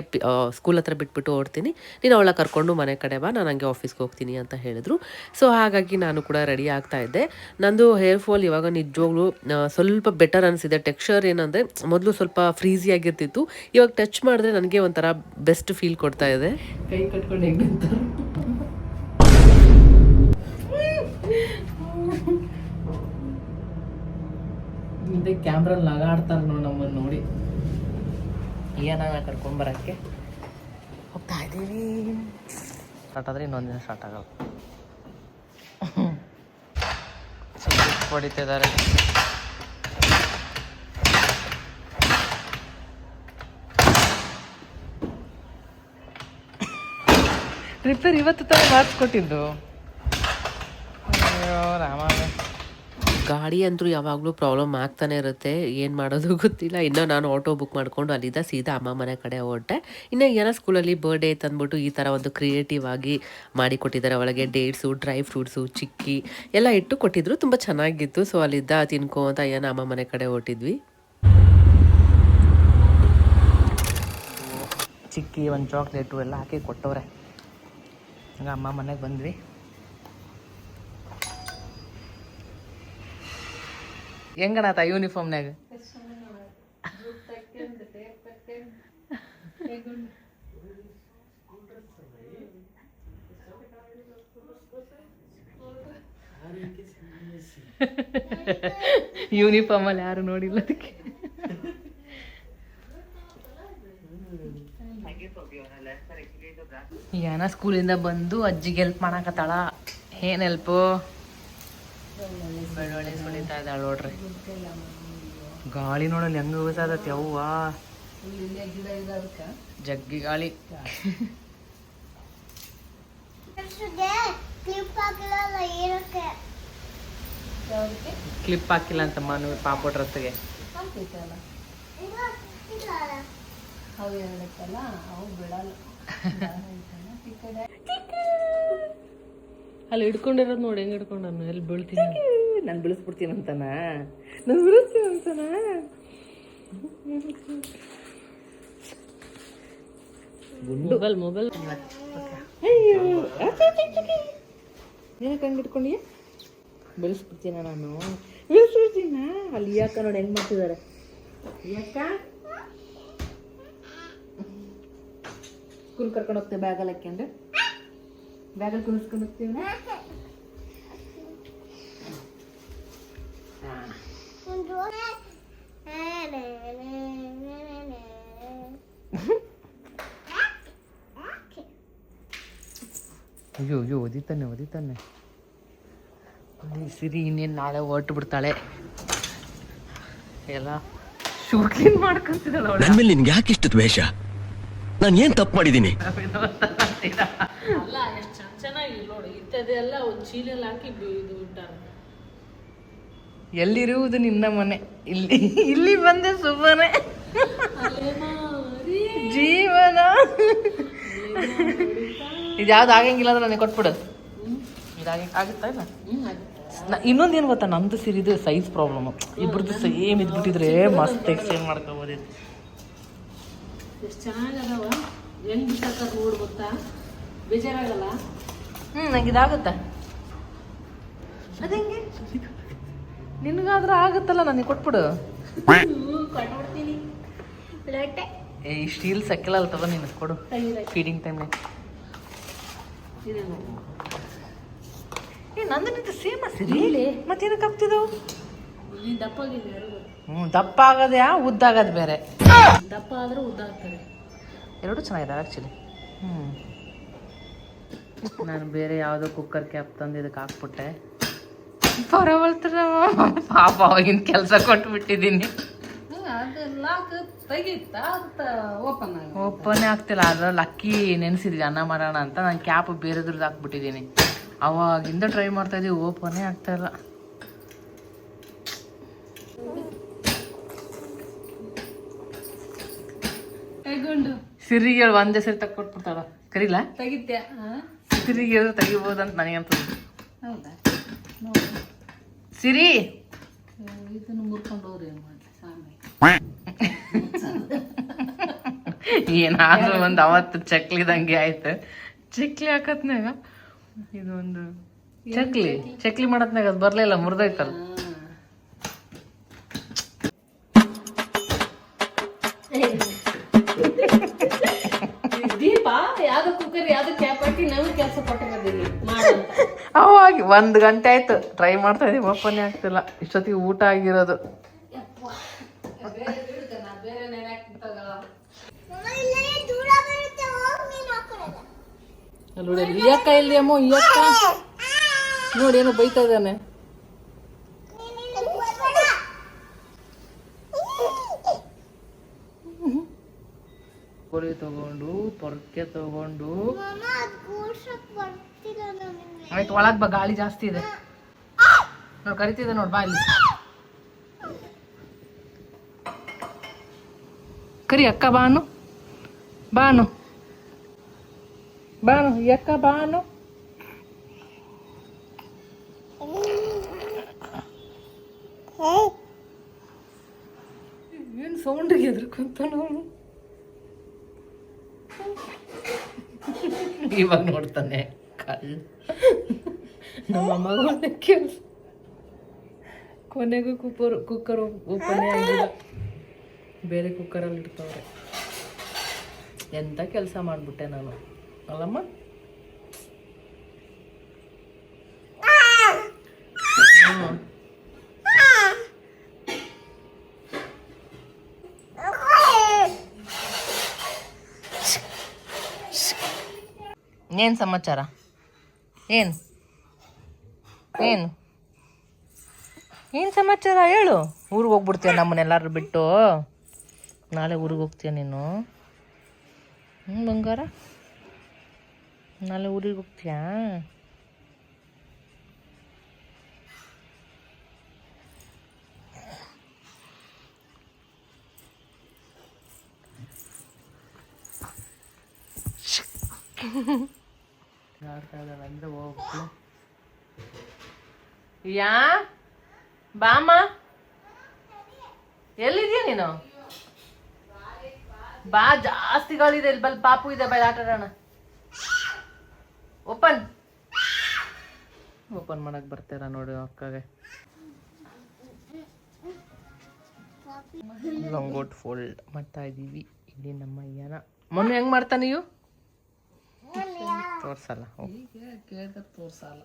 ಸ್ಕೂಲ್ ಹತ್ರ ಬಿಟ್ಬಿಟ್ಟು ಓಡ್ತೀನಿ, ನೀನು ಅವಳ ಕರ್ಕೊಂಡು ಮನೆ ಕಡೆ ಬಾ, ನಾನು ಹಂಗೆ ಆಫೀಸ್ಗೆ ಹೋಗ್ತೀನಿ ಅಂತ ಹೇಳಿದ್ರು. ಸೊ ಹಾಗಾಗಿ ನಾನು ಕೂಡ ರೆಡಿ ಆಗ್ತಾ ಇದ್ದೆ. ನಂದು ಹೇರ್ ಫಾಲ್ ಇವಾಗ ನಿಜವಾಗ್ಲೂ ಸ್ವಲ್ಪ ಬೆಟರ್ ಅನಿಸಿದೆ. ಟೆಕ್ಸ್ಚರ್ ಏನಂದರೆ ಮೊದಲು ಸ್ವಲ್ಪ ಫ್ರೀಸಿ ಆಗಿರ್ತಿತ್ತು, ಇವಾಗ ಟಚ್ ಮಾಡಿದ್ರೆ ನನಗೆ ಒಂಥರ ಬೆಸ್ಟ್ ಫೀಲ್ ಕೊಡ್ತಾ ಇದೆ. ಕೈ ಕಟ್ಕೊಂಡು ಹೆಂಗೆ ಮುಂದೆ ಕ್ಯಾಮ್ರಲ್ಲಿ ನಗಾಡ್ತಾರೆ ನೋಡಿ ನಮ್ಮನ್ನು ನೋಡಿ. ಏನಾಗ ಕರ್ಕೊಂಬರೋಕ್ಕೆ ಹೋಗ್ತಾ ಇದ್ದೀವಿ. ಸ್ಟಾರ್ಟ್ ಆದರೆ ಇನ್ನೊಂದು ದಿನ ಸ್ಟಾರ್ಟ್ ಆಗಲ್ಲ. ಹೊಡಿತಿದ್ದಾರೆ. ರಿಪೇರ್ ಇವತ್ತು ತರ ಮಾಡಿಸ್ಕೊಟ್ಟಿದ್ದು. ಅಯ್ಯೋ ರಾಮ, ಗಾಡಿ ಅಂತೂ ಯಾವಾಗಲೂ ಪ್ರಾಬ್ಲಮ್ ಆಗ್ತಾನೆ ಇರುತ್ತೆ, ಏನು ಮಾಡೋದು ಗೊತ್ತಿಲ್ಲ. ಇನ್ನು ನಾನು ಆಟೋ ಬುಕ್ ಮಾಡಿಕೊಂಡು ಅಲ್ಲಿದ್ದ ಸೀದಾ ಅಮ್ಮ ಮನೆ ಕಡೆ ಹೊರಟೆ. ಇನ್ನು ಏನೋ ಸ್ಕೂಲಲ್ಲಿ ಬರ್ಡೇ ತಂದ್ಬಿಟ್ಟು ಈ ಥರ ಒಂದು ಕ್ರಿಯೇಟಿವ್ ಆಗಿ ಮಾಡಿಕೊಟ್ಟಿದ್ದಾರೆ. ಒಳಗೆ ಡೇಟ್ಸು, ಡ್ರೈ ಫ್ರೂಟ್ಸು, ಚಿಕ್ಕಿ ಎಲ್ಲ ಇಟ್ಟು ಕೊಟ್ಟಿದ್ರು, ತುಂಬ ಚೆನ್ನಾಗಿತ್ತು. ಸೊ ಅಲ್ಲಿದ್ದ ತಿನ್ಕೋ ಅಂತ ಏನೋ ಅಮ್ಮ ಮನೆ ಕಡೆ ಹೊರಟಿದ್ವಿ. ಚಿಕ್ಕಿ ಒಂದು ಚಾಕ್ಲೇಟು ಎಲ್ಲ ಹಾಕಿ ಕೊಟ್ಟವ್ರೆ. ಹಂಗೆ ಅಮ್ಮ ಮನೆಗೆ ಬಂದ್ವಿ. ಹೆಂಗಣತ ಯೂನಿಫಾರ್ಮ್ನಾಗ? ಯೂನಿಫಾರ್ಮಲ್ಲಿ ಯಾರು ನೋಡಿಲ್ಲ ಅದಕ್ಕೆ. ಏನ ಸ್ಕೂಲಿಂದ ಬಂದು ಅಜ್ಜಿಗೆ ಹೆಲ್ಪ್ ಮಾಡಕತ್ತಾಳ. ಏನು ಹೆಲ್ಪು? ಬೆಳ್ಳುಳ್ಳಿ ಸುಳಿತಾ ಇದ್ದಾಳೆ ನೋಡ್ರಿ. ಗಾಳಿ ನೋಡಲ್ಲಿ ಹೆಂಗೆ ಯೂಸ್ ಆಗತ್ತೆ ಅವ್ವ, ಜಗ್ಗಿ ಗಾಳಿ. ಕ್ಲಿಪ್ ಹಾಕಿಲ್ಲ ಅಂತಮ್ಮ ನೀವು ಪಾಪ ಡ್ರೆಸ್ಗೆ. ಅಲ್ಲಿ ಹಿಡ್ಕೊಂಡಿರೋದು ನೋಡಿ ಹೆಂಗೆ ಹಿಡ್ಕೊಂಡು ನಾನು ಎಲ್ಲಿ ಬೀಳ್ತೀನಿ, ನಾನು ಬೀಳಿಸ್ಬಿಡ್ತೀನಿ ಅಂತಾನ, ನಾನು ಬೀಳಿಸ್ತೀನಿ ಅಂತಾನ. ಮೊಬೈಲ್ ಮೊಬೈಲ್ ಏನಕ್ಕೆ ಹಂಗೆ ಹಿಡ್ಕೊಂಡಿ? ಬೆಳೆಸ್ಬಿಡ್ತೀನ ನಾನು, ಬೆಳೆಸ್ಬಿಡ್ತೀನ. ಅಲ್ಲಿ ಯಾಕ ನೋಡಿ ಹೆಂಗೆ ಮಾಡ್ತಿದ್ದಾರೆ. ಯಾಕ ಸ್ಕೂಲ್ ಕರ್ಕೊಂಡು ಹೋಗ್ತೇವೆ ಬ್ಯಾಗಲ್ಲಿ ಹಾಕ್ಯಂಡು, ಬ್ಯಾಗಲ್ಲಿ ಕುಣಿಸ್ಕೊಂಡು ಹೋಗ್ತೀವಿ. ಅಯ್ಯೋ ಅಯ್ಯೋ ಓದಿತಾನೆ ಓದಿತಾನೆ. ಸಿರಿ ಇನ್ನೇನು ನಾಳೆ ಹೊರಟು ಬಿಡ್ತಾಳೆ. ಎಲ್ಲ ಶೂ ಕ್ಲೀನ್ ಮಾಡ್ಕೊಂತಿದ್ದಾಳೆ ಅವಳು. ನನ್ನ ಮೇಲೆ ನಿನ್ಗೆ ಯಾಕೆ ಇಷ್ಟು ದ್ವೇಷ? ನಾನು ಏನು ತಪ್ಪು ಮಾಡಿದ್ದೀನಿ? ಅಲ್ಲ ಎಷ್ಟು ಚೆನ್ನಾಗಿ ನೋಡಿ, ಇಂಥದ್ದೆಲ್ಲ ಒಂದು ಚೀಲಲ್ಲಿ ಹಾಕಿ ಇದು ಇಟ್ಟಾರೆ. ಎಲ್ಲಿರುವುದು ನಿನ್ನ ಮನೆ? ಇಲ್ಲಿ ಇಲ್ಲಿ ಬಂದೆ ಸುಮ್ಮನೆ ಜೀವನ. ಇದು ಯಾವ್ದು ಆಗಂಗಿಲ್ಲ ಅಂದ್ರೆ ನನಗೆ ಕೊಟ್ಬಿಡು. ಇದಾಗಿ ಆಗುತ್ತಾ ಇಲ್ಲ? ಇನ್ನೊಂದು ಏನು ಗೊತ್ತಾ, ನಮ್ದು ಸೀರಿದು ಸೈಜ್ ಪ್ರಾಬ್ಲಮ್. ಇಬ್ರದ್ದು ಸೇಮ್ ಇದ್ಬಿಟ್ಟಿದ್ರೆ ಮಸ್ತ್ ಎಕ್ಸ್ಚೇಂಜ್ ಮಾಡ್ಕೋಬೋದಿತ್ತು. ಎಷ್ಟು ಚೆನ್ನಾಗದವ, ಹೆಂಗೆ ಬಿಸಾಕ ನೋಡ್ ಗೊತ್ತಾ, ಬೇಜಾರಾಗಲ್ಲ. ನಂಗೆ ಇದಾಗುತ್ತಾ? ಅದಂಗೆ ನಿನಗಾದ್ರೆ ಆಗುತ್ತಲ್ಲ, ನನಗೆ ಕೊಟ್ಬಿಡು. ಕೊಟ್ಬಿಡ್ತೀನಿ. ಈ ಸ್ಟೀಲ್ ಸಕ್ಕಿಲ್ಲ ತಗೋ, ನೀನು ಕೊಡು ಫೀಡಿಂಗ್ ಟೈಮ್ನಾಗ. ನಂದು ನಿಂತು ಸೇಮ್ ಸಿರಿ, ಮತ್ತೇನಕ್ಕೆ ಆಗ್ತಿದ್ದವು? ದಪ್ಪಾಗಿದೆ. ದಪ್ಪ ಆಗೋದೇ ಉದ್ದ ಆಗೋದು ಬೇರೆ. ದಪ್ಪ ಆದ್ರೆ ಉದ್ದ ಆಗ್ತಾರೆ. ಎರಡು ಚೆನ್ನಾಗಿದೆ ಆ್ಯಕ್ಚುಲಿ. ನಾನು ಬೇರೆ ಯಾವುದೋ ಕುಕ್ಕರ್ ಕ್ಯಾಪ್ ತಂದು ಇದಕ್ಕೆ ಹಾಕ್ಬಿಟ್ಟೆ. ಪರವಲ್ತರ ಪಾಪ ಅವಾಗಿನ ಕೆಲಸ ಕೊಟ್ಬಿಟ್ಟಿದ್ದೀನಿ. ಓಪನ್ ಆಗ್ತಿಲ್ಲ. ಅದ್ರಲ್ಲಿ ಅಕ್ಕಿ ನೆನೆಸಿದ್ವಿ ಅನ್ನ ಮಾಡೋಣ ಅಂತ, ನಾನು ಕ್ಯಾಪ್ ಬೇರೆದ್ರದ್ದು ಹಾಕ್ಬಿಟ್ಟಿದ್ದೀನಿ. ಅವಾಗಿಂದ ಟ್ರೈ ಮಾಡ್ತಾ ಇದೀವಿ, ಓಪನೇ ಆಗ್ತಾ ಇಲ್ಲ. ಸಿರಿಗೆ ಒಂದೇ ಸರಿ ತಕ್ಕೊಟ್ಬಿಡ್ತಾಳ. ಕರೀಲ ತೆಗಿತ್ಯಾ? ಸಿರಿಗೆ ತೆಗಿಬೋದಂತ ನನಗಂತ. ಸಿರಿ ಇದನ್ನು ಮುರ್ಕೊಂಡು ಹೋಗ್ರಿ ಏನು ಮಾಡಿ ಏನಾದ್ರೂ ಒಂದು ಅವತ್ತು ಚಕ್ಲಿದಂಗೆ ಆಯ್ತು. ಚಕ್ಲಿ ಹಾಕತ್ನಾಗ ಇದೊಂದು ಚಕ್ಲಿ ಮಾಡತ್ನಾಗ ಅದು ಬರ್ಲಿಲ್ಲ, ಮುರಿದೋಯ್ತಲ್ಲ. ದೀಪ ಯಾವ್ದು ಕುಕ್ಕರ್ ಯಾವ್ದು ಕ್ಯಾಪ್ ಹಾಕಿ ನಮಗೆ ಕೆಲಸ ಕೊಟ್ಟಿರೋದಿಲ್ಲ ಮಾಡಂತ. ಅವಾಗ 1 ಗಂಟೆ ಆಯ್ತು ಟ್ರೈ ಮಾಡ್ತಾ ಇದೀವಿ, ಓಪನ್ ಆಗ್ತಿಲ್ಲ. ಇಷ್ಟೊತ್ತಿಗೆ ಊಟ ಆಗಿರೋದು. ನೋಡಿ ಇಯ್ಯಕ್ಕ ಇಲ್ಲಿ ಅಮ್ಮ, ಇಯ್ಯಕ್ಕ ನೋಡಿ ಏನೋ ಬೈತಾ ಇದ್ದಾನೆ. ಕೋಳಿ ತಗೊಂಡು ಪೊರ್ಕೆ ತಗೊಂಡು ಆಯ್ತು, ಒಳಗ್ ಬಾ, ಗಾಳಿ ಜಾಸ್ತಿ ಇದೆ ನೋಡಿ, ಕರಿತಿದೆ ನೋಡಿ, ಬಾ ಇಲ್ಲಿ ಕರಿ. ಅಕ್ಕ ಬಾನು ಬಾನು ಬಾನು, ಅಕ್ಕ ಬಾನು. ಏನು ಸೌಂಡಿಗೆ ಎದ್ರಕೊಂತ ನೋಡು. ಇವಾಗ ನೋಡ್ತಾನೆ ಕಳ್ಳ. ನಮ್ಮ ಮಗನ ಕೆಲಸ ಕೊನೆಗೂ ಕುಕ್ಕರ್ ಓಪನ್ ಆಗಿಲ್ಲ, ಬೇರೆ ಕುಕ್ಕರಲ್ಲಿ ಇಡ್ತಾವ್ರೆ. ಎಂಥ ಕೆಲಸ ಮಾಡಿಬಿಟ್ಟೆ ನಾನು ಅಲ್ಲಮ್ಮ. ಏನು ಸಮಾಚಾರ? ಏನು ಏನು ಏನು ಸಮಾಚಾರ ಹೇಳು. ಊರಿಗೆ ಹೋಗ್ಬಿಡ್ತೀಯ ನಮ್ಮನ್ನೆಲ್ಲರೂ ಬಿಟ್ಟು? ನಾಳೆ ಊರಿಗೆ ಹೋಗ್ತೀಯ ನೀನು? ಬಂಗಾರ ನಾಳೆ ಊರಿಗೆ ಹೋಗ್ತೀಯಾ? ಅಂದ್ರೆ ಹೋಗ್ತೀನಿ. ಯಾ ಬಾಮ, ಎಲ್ಲಿದ್ಯಾ ನೀನು? ಬಾ, ಜಾಸ್ತಿ ಗಾಳಿದೆ ಇಲ್ಲಿ. ಬಲ್ ಪಾಪು ಇದೆ, ಬೈ ಆಟ ಆಡೋಣ. ಓಪನ್ ಮಾಡಕ್ ಬರ್ತೀರಾ ನೋಡಿ ಅಕ್ಕಗೆ. ಲಂಗೋಟ್ ಫೋಲ್ಡ್ ಮಾಡ್ತಾ ಇದೀವಿ. ಇಲ್ಲಿ ನಮ್ಮ ಅಯ್ಯನ ಮೊನ್ನೆ ಹೆಂಗ್ ಮಾಡ್ತಾನೆ ನೀವು ತೋರ್ಸಲ್ಲ. ತೋರ್ಸಲ್ಲ.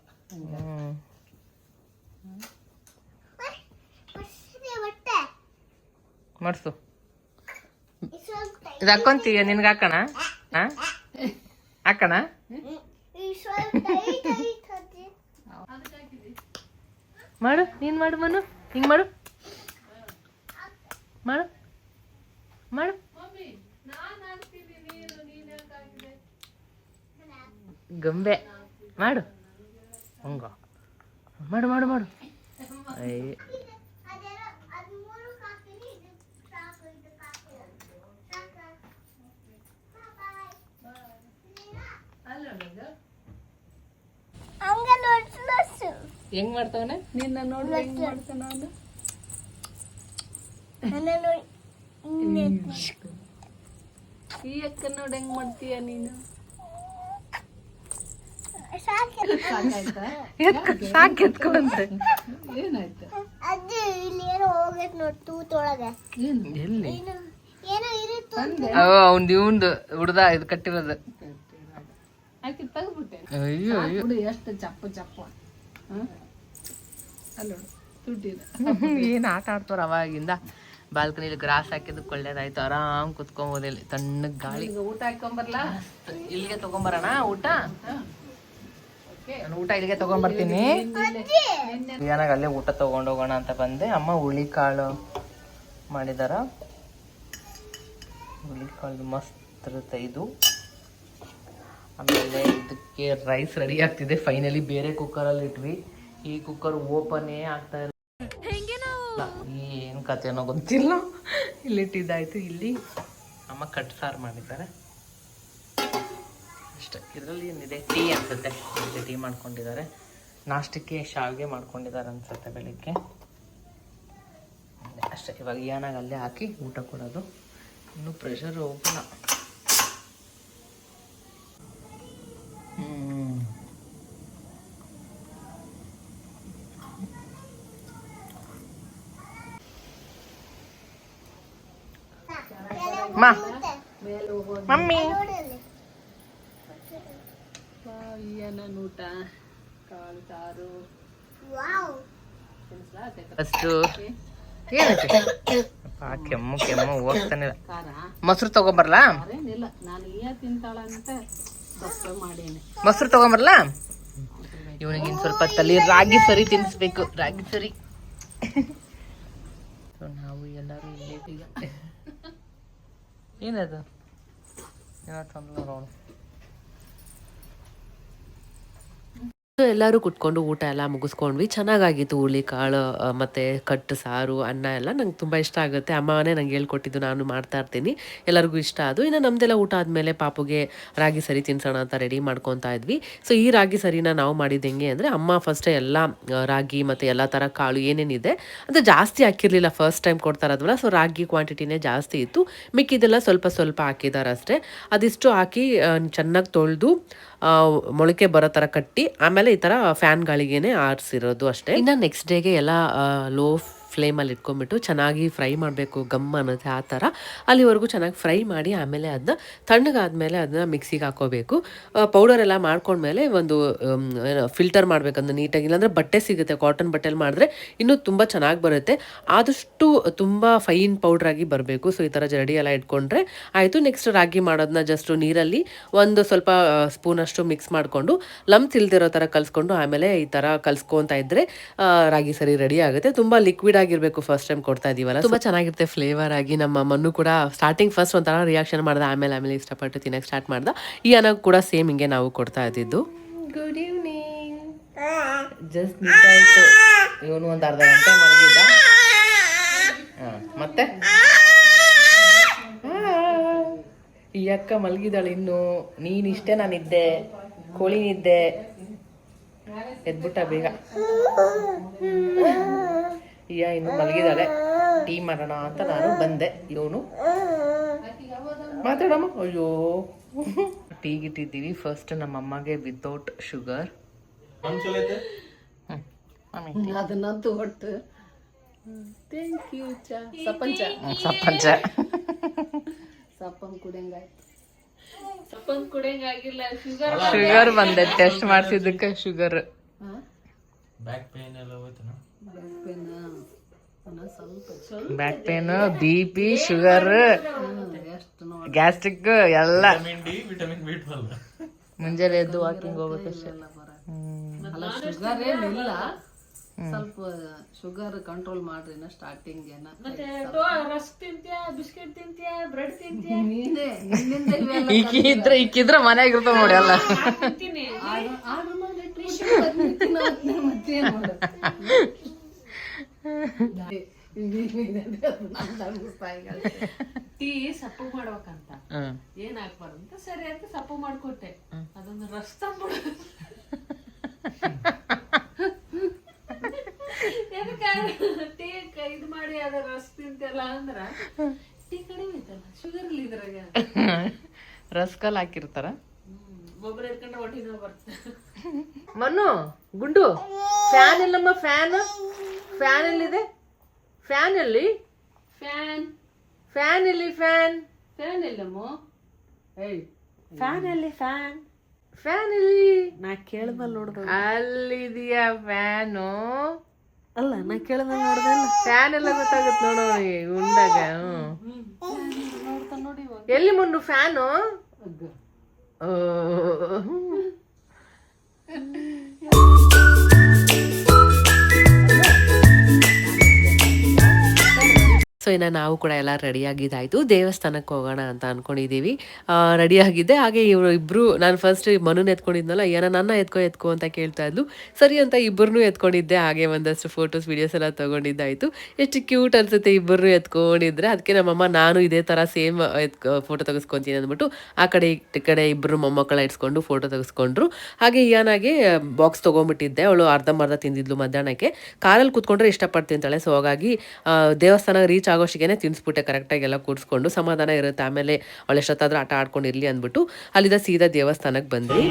ಮಾಡ್ಸು. ಇದು ಹಾಕೊಂತೀಯ? ನಿನ್ಗೆ ಹಾಕಣ? ಹಾಕಣ? ಮಾಡು, ನೀನ್ ಮಾಡು ಮನು. ಹಿಂಗ್ ಮಾಡು, ಮಾಡು ಮಾಡು. ಗೊಂಬೆ ಮಾಡು. ಹಂಗ ಮಾಡು ಮಾಡು ಮಾಡು. ಹೆಂಗ್ ಮಾಡ್ತಾವನೆ? ನಿನ್ನ ನೋಡಿ ಹೆಂಗ್ ಮಾಡ್ತಾನ ಅವನು. ಈ ಅಕ್ಕ ನೋಡಿ ಹೆಂಗ್ ಮಾಡ್ತೀಯ ನೀನು. ಸಾಕ್ ಎತ್ಕೊಂಡ್ರೆ ಏನಾಯ್ತು? ಎಲ್ಲಿ ಅವ್ನ್ ಇವಂದು ಹುಡ್ದ ಇದು ಕಟ್ಟಿರೋದು. ಅಯ್ಯೋ ಎಷ್ಟು ಚಪ್ಪ ಚಪ್ಪ. ಏನ್ ಆಟ ಆಡ್ತಾರ ಅವಾಗಿಂದ. ಬಾಲ್ಕನಿಲಿ ಗ್ರಾಸ್ ಹಾಕಿದಕ್ಕೆ ಒಳ್ಳೇದಾಯ್ತು. ಆರಾಮ್ ಕುತ್ಕೊಂಬೋದು ಇಲ್ಲಿ, ತಣ್ಣಗ್ ಗಾಳಿ. ಊಟ ಹಾಕೊಂಬರ್ಲಾ? ಇಲ್ಲಿಗೆ ತಗೊಂಬರೋಣ ಊಟ. ನಾನು ಊಟ ಇಲ್ಲಿಗೆ ತಗೊಂಡ್ಬರ್ತೀನಿ. ಏನಾಗ ಅಲ್ಲೇ ಊಟ ತಗೊಂಡೋಗೋಣ ಅಂತ ಬಂದೆ. ಅಮ್ಮ ಹುಳಿ ಕಾಳು ಮಾಡಿದಾರ. ಹುಳಿ ಕಾಳು ಮಸ್ತ್ ಇರುತ್ತೆ ಇದು. ಆಮೇಲೆ ಇದಕ್ಕೆ ರೈಸ್ ರೆಡಿ ಆಗ್ತಿದೆ ಫೈನಲಿ. ಬೇರೆ ಕುಕ್ಕರಲ್ಲಿ ಇಟ್ವಿ, ಈ ಕುಕ್ಕರ್ ಓಪನೇ ಆಗ್ತಾ ಇಲ್ಲ. ಏನು ಕತೆನೋ ಗೊತ್ತಿಲ್ಲ. ಇಲ್ಲಿಟ್ಟಿದ್ದಾಯ್ತು. ಇಲ್ಲಿ ಅಮ್ಮ ಕಟ್ ಸಾರು ಮಾಡಿದ್ದಾರೆ ಅಷ್ಟೇ. ಇದರಲ್ಲಿ ಏನಿದೆ, ಟೀ ಅನ್ಸುತ್ತೆ. ಟೀ ಮಾಡ್ಕೊಂಡಿದ್ದಾರೆ. ನಾಷ್ಟಕ್ಕೆ ಶಾವಿಗೆ ಮಾಡ್ಕೊಂಡಿದ್ದಾರೆ ಅನ್ಸುತ್ತೆ ಬೆಳಿಗ್ಗೆ ಅಷ್ಟೇ. ಇವಾಗ ಏನಾಗ ಅಲ್ಲೇ ಹಾಕಿ ಊಟ ಕೊಡೋದು. ಇನ್ನು ಪ್ರೆಷರ್ ಹೋಗಿಲ್ಲ. ಮಮ್ಮಿ ಊಟ ಕಾಳು ಸಾರು ಅಷ್ಟು ಏನೈತೆ? ಕೆಮ್ಮು ಕೆಮ್ಮು ಹೋಗ್ತಾನೆ. ಮೊಸರು ತಗೊಂಬರ್ಲಾ? ಮೊಸರು ತಗೊಂಬರ್ಲಾ? ಇವನಿಗೆ ಇನ್ ಸ್ವಲ್ಪ ತಲೆ ರಾಗಿ ಸರಿ ತಿನ್ನಿಸ್ಬೇಕು. ರಾಗಿ ಸರಿ. ನಾವು ಎಲ್ಲರೂ ಇಲ್ಲೇ ಈಗ. ಏನದು? ನೋಡು. ಎಲ್ಲರೂ ಕುತ್ಕೊಂಡು ಊಟ ಎಲ್ಲ ಮುಗಿಸ್ಕೊಂಡ್ವಿ. ಚೆನ್ನಾಗಾಗಿತ್ತು. ಹುಳಿ ಕಾಳು ಮತ್ತು ಕಟ್ಟು ಸಾರು, ಅನ್ನ ಎಲ್ಲ ನಂಗೆ ತುಂಬ ಇಷ್ಟ ಆಗುತ್ತೆ. ಅಮ್ಮನೇ ನಂಗೆ ಹೇಳ್ಕೊಟ್ಟಿದ್ದು, ನಾನು ಮಾಡ್ತಾ ಇರ್ತೀನಿ. ಎಲ್ಲರಿಗೂ ಇಷ್ಟ ಅದು. ಇನ್ನು ನಮ್ಮದೆಲ್ಲ ಊಟ ಆದಮೇಲೆ ಪಾಪುಗೆ ರಾಗಿ ಸರಿ ತಿನ್ಸೋಣ ಅಂತ ರೆಡಿ ಮಾಡ್ಕೊತಾ ಇದ್ವಿ. ಸೊ ಈ ರಾಗಿ ಸರಿನ ನಾವು ಮಾಡಿದ್ದು ಹೆಂಗೆ ಅಂದರೆ, ಅಮ್ಮ ಫಸ್ಟೇ ಎಲ್ಲ ರಾಗಿ ಮತ್ತು ಎಲ್ಲ ಥರ ಕಾಳು ಏನೇನಿದೆ ಅದು ಜಾಸ್ತಿ ಹಾಕಿರಲಿಲ್ಲ. ಫಸ್ಟ್ ಟೈಮ್ ಕೊಡ್ತಾ ಇರೋದ್ವಲ್ಲ, ಸೊ ರಾಗಿ ಕ್ವಾಂಟಿಟಿನೇ ಜಾಸ್ತಿ ಇತ್ತು. ಮಿಕ್ಕಿದೆಲ್ಲ ಸ್ವಲ್ಪ ಸ್ವಲ್ಪ ಹಾಕಿದ್ದಾರೆ ಅಷ್ಟೇ. ಅದಿಷ್ಟು ಹಾಕಿ ಚೆನ್ನಾಗಿ ತೊಳೆದು ಮೊಳಕೆ ಬರೋ ಥರ ಕಟ್ಟಿ, ಆಮೇಲೆ ಈ ಥರ ಫ್ಯಾನ್ ಗಾಳಿಗೇನೆ ಆರಿಸಿರೋದು ಅಷ್ಟೇ. ಇನ್ನು ನೆಕ್ಸ್ಟ್ ಡೇಗೆ ಎಲ್ಲ ಲೋ ಫ್ಲೇಮಲ್ಲಿ ಇಟ್ಕೊಂಡ್ಬಿಟ್ಟು ಚೆನ್ನಾಗಿ ಫ್ರೈ ಮಾಡಬೇಕು, ಗಮ್ ಅನ್ನೋದು ಆ ಥರ. ಅಲ್ಲಿವರೆಗೂ ಚೆನ್ನಾಗಿ ಫ್ರೈ ಮಾಡಿ ಆಮೇಲೆ ಅದನ್ನ ತಣ್ಣಗಾದ್ಮೇಲೆ ಅದನ್ನ ಮಿಕ್ಸಿಗೆ ಹಾಕೋಬೇಕು. ಪೌಡರ್ ಎಲ್ಲ ಮಾಡ್ಕೊಂಡ್ಮೇಲೆ ಒಂದು ಫಿಲ್ಟರ್ ಮಾಡಬೇಕಂದ್ರೆ ನೀಟಾಗಿ. ಇಲ್ಲಾಂದರೆ ಬಟ್ಟೆ ಸಿಗುತ್ತೆ, ಕಾಟನ್ ಬಟ್ಟೆಲಿ ಮಾಡಿದ್ರೆ ಇನ್ನೂ ತುಂಬ ಚೆನ್ನಾಗಿ ಬರುತ್ತೆ. ಆದಷ್ಟು ತುಂಬ ಫೈನ್ ಪೌಡ್ರಾಗಿ ಬರಬೇಕು. ಸೊ ಈ ಥರ ಜರಡಿ ಎಲ್ಲ ಇಟ್ಕೊಂಡ್ರೆ ಆಯಿತು. ನೆಕ್ಸ್ಟ್ ರಾಗಿ ಮಾಡೋದನ್ನ ಜಸ್ಟ್ ನೀರಲ್ಲಿ ಒಂದು ಸ್ವಲ್ಪ ಸ್ಪೂನಷ್ಟು ಮಿಕ್ಸ್ ಮಾಡಿಕೊಂಡು ಲಂಪ್ಸ್ ಇಲ್ದಿರೋ ಥರ ಕಲಿಸ್ಕೊಂಡು ಆಮೇಲೆ ಈ ಥರ ಕಲಿಸ್ಕೊತಾ ಇದ್ದರೆ ರಾಗಿ ಸರಿ ರೆಡಿ ಆಗುತ್ತೆ. ತುಂಬ ಲಿಕ್ವಿಡ್ ಆಗಿರ್ಬೇಕು ಫಸ್ಟ್ ಟೈಮ್ ಕೊಡ್ತಾ ಇದೀವಲ್ಲ, ತುಂಬಾ ಚೆನ್ನಾಗಿರುತ್ತೆ ಫ್ಲೇವರ್ ಆಗಿ. ನಮ್ಮ ಮನ್ನು ಕೂಡ ಸ್ಟಾರ್ಟಿಂಗ್ ಫಸ್ಟ್ ಒಂಥರ ರಿಯಾಕ್ಷನ್ ಮಾಡ್ದ, ಆಮೇಲೆ ಇಷ್ಟಪಟ್ಟು ತಿನ್ನಕ್ಕೆ ಸ್ಟಾರ್ಟ್ ಮಾಡ್ದ. ಈ ಅನ್ನ ಕೂಡ ಸೇಮ್ ಹಿಂಗೆ ನಾವು ಕೊಡ್ತಾ ಇದ್ದಿದ್ದು. Good evening. ಜಸ್ಟ್ ಮಿಸ್ ಆಯಿತು. ಇವನು ಒಂದು ಅರ್ಧ ಗಂಟೆ ಮಲಗಿದ್ದ. ಮತ್ತೆ ಈ ಅಕ್ಕ ಮಲಗಿದಾಳೆ ಇನ್ನು. ನೀನಿಷ್ಟೇ ನಾನಿದ್ದೆ, ಕೋಳಿನಿದ್ದೆ, ಎದ್ಬಿಟ್ಟ ಬೇಗ. ಇನ್ನು ಮಲಗಿದಾಳೆ. ಟೀ ಮಾಡೋಣ ಅಂತ ನಾನು ಬಂದೆ. ಇವನು ಮಾತಾಡಮ್ಮ. ಅಯ್ಯೋ, ಟೀಗಿಟ್ಟಿದ್ದೀವಿ. ಫಸ್ಟ್ ನಮ್ಮ ಅಮ್ಮಗೆ ವಿತೌಟ್ ಶುಗರ್. ಅದನ್ನಂತೂ ಒಟ್ಟು ಥ್ಯಾಂಕ್ ಯು. ಸಪ್ಪಂಚ ಸಪ್ಪಂಚ ಸಪ್ಪನ್ ಕುಡಿಯಂಗಾಯ್ತು. ಶುಗರ್ ಬಂದೆ. ಟೆಸ್ಟ್ ಮಾಡಿಸಿದ್ದಕ್ಕೆ ಶುಗರ್. ಬ್ಯಾಕ್ ಪೇನ್ ಸ್ವಲ್ಪ back pain, BP, sugar, gastric ಎಲ್ಲ. ಮುಂಜಾನೆ ಎದ್ದು ವಾಕಿಂಗ್ ಹೋಗ್ಬೇಕಷ್ಟೇ. ಅಲ್ಲ ಶುಗರ್ ಏನಿಲ್ಲ, ಸ್ವಲ್ಪ ಶುಗರ್ ಕಂಟ್ರೋಲ್ ಮಾಡ್ರಿ. ಸ್ಟಾರ್ಟಿಂಗ್ ಈಕಿದ್ರೆ ಮನ್ಯಾಗ ಇರ್ತಾವ ನೋಡಿ ಎಲ್ಲ. ಟೀ ಸಪ್ಪು ಮಾಡ್ಬೇಕಂತ ಏನ್ ಹಾಕ್ಬಾರ್ದು ಅಂತ ಸರಿ ಅಂತ ಸಪ್ಪು ಮಾಡ್ಕೊಟ್ಟೆ. ಅದೊಂದು ರಸ್ ತಂದ್ಬಿಡ. ಟೀ ಇದು ಮಾಡಿ ಅದ ರಸ್ ತಿಂತೆಲ್ಲ ಅಂದ್ರ ಟೀ ಕಡಿಮೆ ಐತಲ್ಲ, ಶುಗರ್ ಇಲ್ಲ ಇದ್ರಾಗ. ರಸ್ಕಲ್ ಹಾಕಿರ್ತಾರ. ಒಬ್ಬರು ಎತ್ಕೊಂಡ್ರೆ ಹೊಟ್ಟಿನ ಬರ್ತದೆ. ಮನ್ನು ಗುಂಡು, ಫ್ಯಾನ್ ಇಲ್ಲಮ್ಮ. ಫ್ಯಾನ್ ಎಲ್ಲಿದೆ? ಫ್ಯಾನ್ ಎಲ್ಲಿ? ಫ್ಯಾನ್ ಎಲ್ಲಿ? ಫ್ಯಾನ್ ಇಲ್ಲಮ್ಮ. ಫ್ಯಾನ್ ಎಲ್ಲಿ? ಫ್ಯಾನ್ ಎಲ್ಲಿ? ನಾ ಕೇಳ್ದಲ್ಲಿ ನೋಡ್ದೆ. ಅಲ್ಲಿದೆಯಾ ಫ್ಯಾನು? ಅಲ್ಲ, ನಾ ಕೇಳ್ದಲ್ಲಿ ನೋಡ್ದೆ. ಫ್ಯಾನ್ ಎಲ್ಲ ಗೊತ್ತಾಗತ್ತೆ ನೋಡೋ ಉಂಡಾಗ. ಎಲ್ಲಿ ಮುನ್ನು ಫ್ಯಾನು? ಸೊ ಇನ್ನು ನಾವು ಕೂಡ ಎಲ್ಲ ರೆಡಿಯಾಗಿದ್ದಾಯಿತು. ದೇವಸ್ಥಾನಕ್ಕೆ ಹೋಗೋಣ ಅಂತ ಅಂದ್ಕೊಂಡಿದ್ದೀವಿ. ರೆಡಿಯಾಗಿದ್ದೆ. ಹಾಗೆ ಇವರು ಇಬ್ಬರು, ನಾನು ಫಸ್ಟ್ ಮನುನ ಎತ್ಕೊಂಡಿದ್ನಲ್ಲ, ಏನೋ ನನ್ನ ಎತ್ಕೊ ಅಂತ ಕೇಳ್ತಾ ಇದ್ಲು. ಸರಿ ಅಂತ ಇಬ್ಬರನ್ನೂ ಎತ್ಕೊಂಡಿದ್ದೆ. ಹಾಗೆ ಒಂದಷ್ಟು ಫೋಟೋಸ್ ವೀಡಿಯೋಸ್ ಎಲ್ಲ ತೊಗೊಂಡಿದ್ದಾಯಿತು. ಎಷ್ಟು ಕ್ಯೂಟ್ ಅನಿಸುತ್ತೆ ಇಬ್ಬರನ್ನೂ ಎತ್ಕೊಂಡಿದ್ರೆ. ಅದಕ್ಕೆ ನಮ್ಮಮ್ಮ ನಾನು ಇದೇ ಥರ ಸೇಮ್ ಫೋಟೋ ತೆಗೆಸ್ಕೊತೀನಿ ಅಂದ್ಬಿಟ್ಟು ಆ ಕಡೆ ಇಬ್ಬರು ಮೊಮ್ಮಕ್ಕಳ ಇಟ್ಸ್ಕೊಂಡು ಫೋಟೋ ತೆಗೆಸ್ಕೊಂಡ್ರು. ಹಾಗೆ ಇಯಾನಾಗೆ ಬಾಕ್ಸ್ ತೊಗೊಂಡ್ಬಿಟ್ಟಿದ್ದೆ. ಅವಳು ಅರ್ಧಂಬರ್ಧ ತಿಂದಿದ್ಲು ಮಧ್ಯಾಹ್ನಕ್ಕೆ. ಕಾರಲ್ಲಿ ಕೂತ್ಕೊಂಡ್ರೆ ಇಷ್ಟಪಟ್ಟು ತಿಂತಾಳೆ. ಸೊ ಹಾಗಾಗಿ ದೇವಸ್ಥಾನ ರೀಚ್ ಆಗೋಷ್ಟಿಗೆ ತಿನ್ನಿಸ್ಬಿಟ್ಟೆ ಕರೆಕ್ಟಾಗಿ ಎಲ್ಲ ಕೂಡಿಸ್ಕೊಂಡು. ಸಮಾಧಾನ ಇರುತ್ತೆ. ಆಮೇಲೆ ಅವಳು ಎಷ್ಟೊತ್ತಾದ್ರೂ ಆಟ ಆಡ್ಕೊಂಡಿರ್ಲಿ ಅಂದ್ಬಿಟ್ಟು ಅಲ್ಲಿಂದ ಸೀದಾ ದೇವಸ್ಥಾನಕ್ಕೆ ಬಂದ್ವಿ.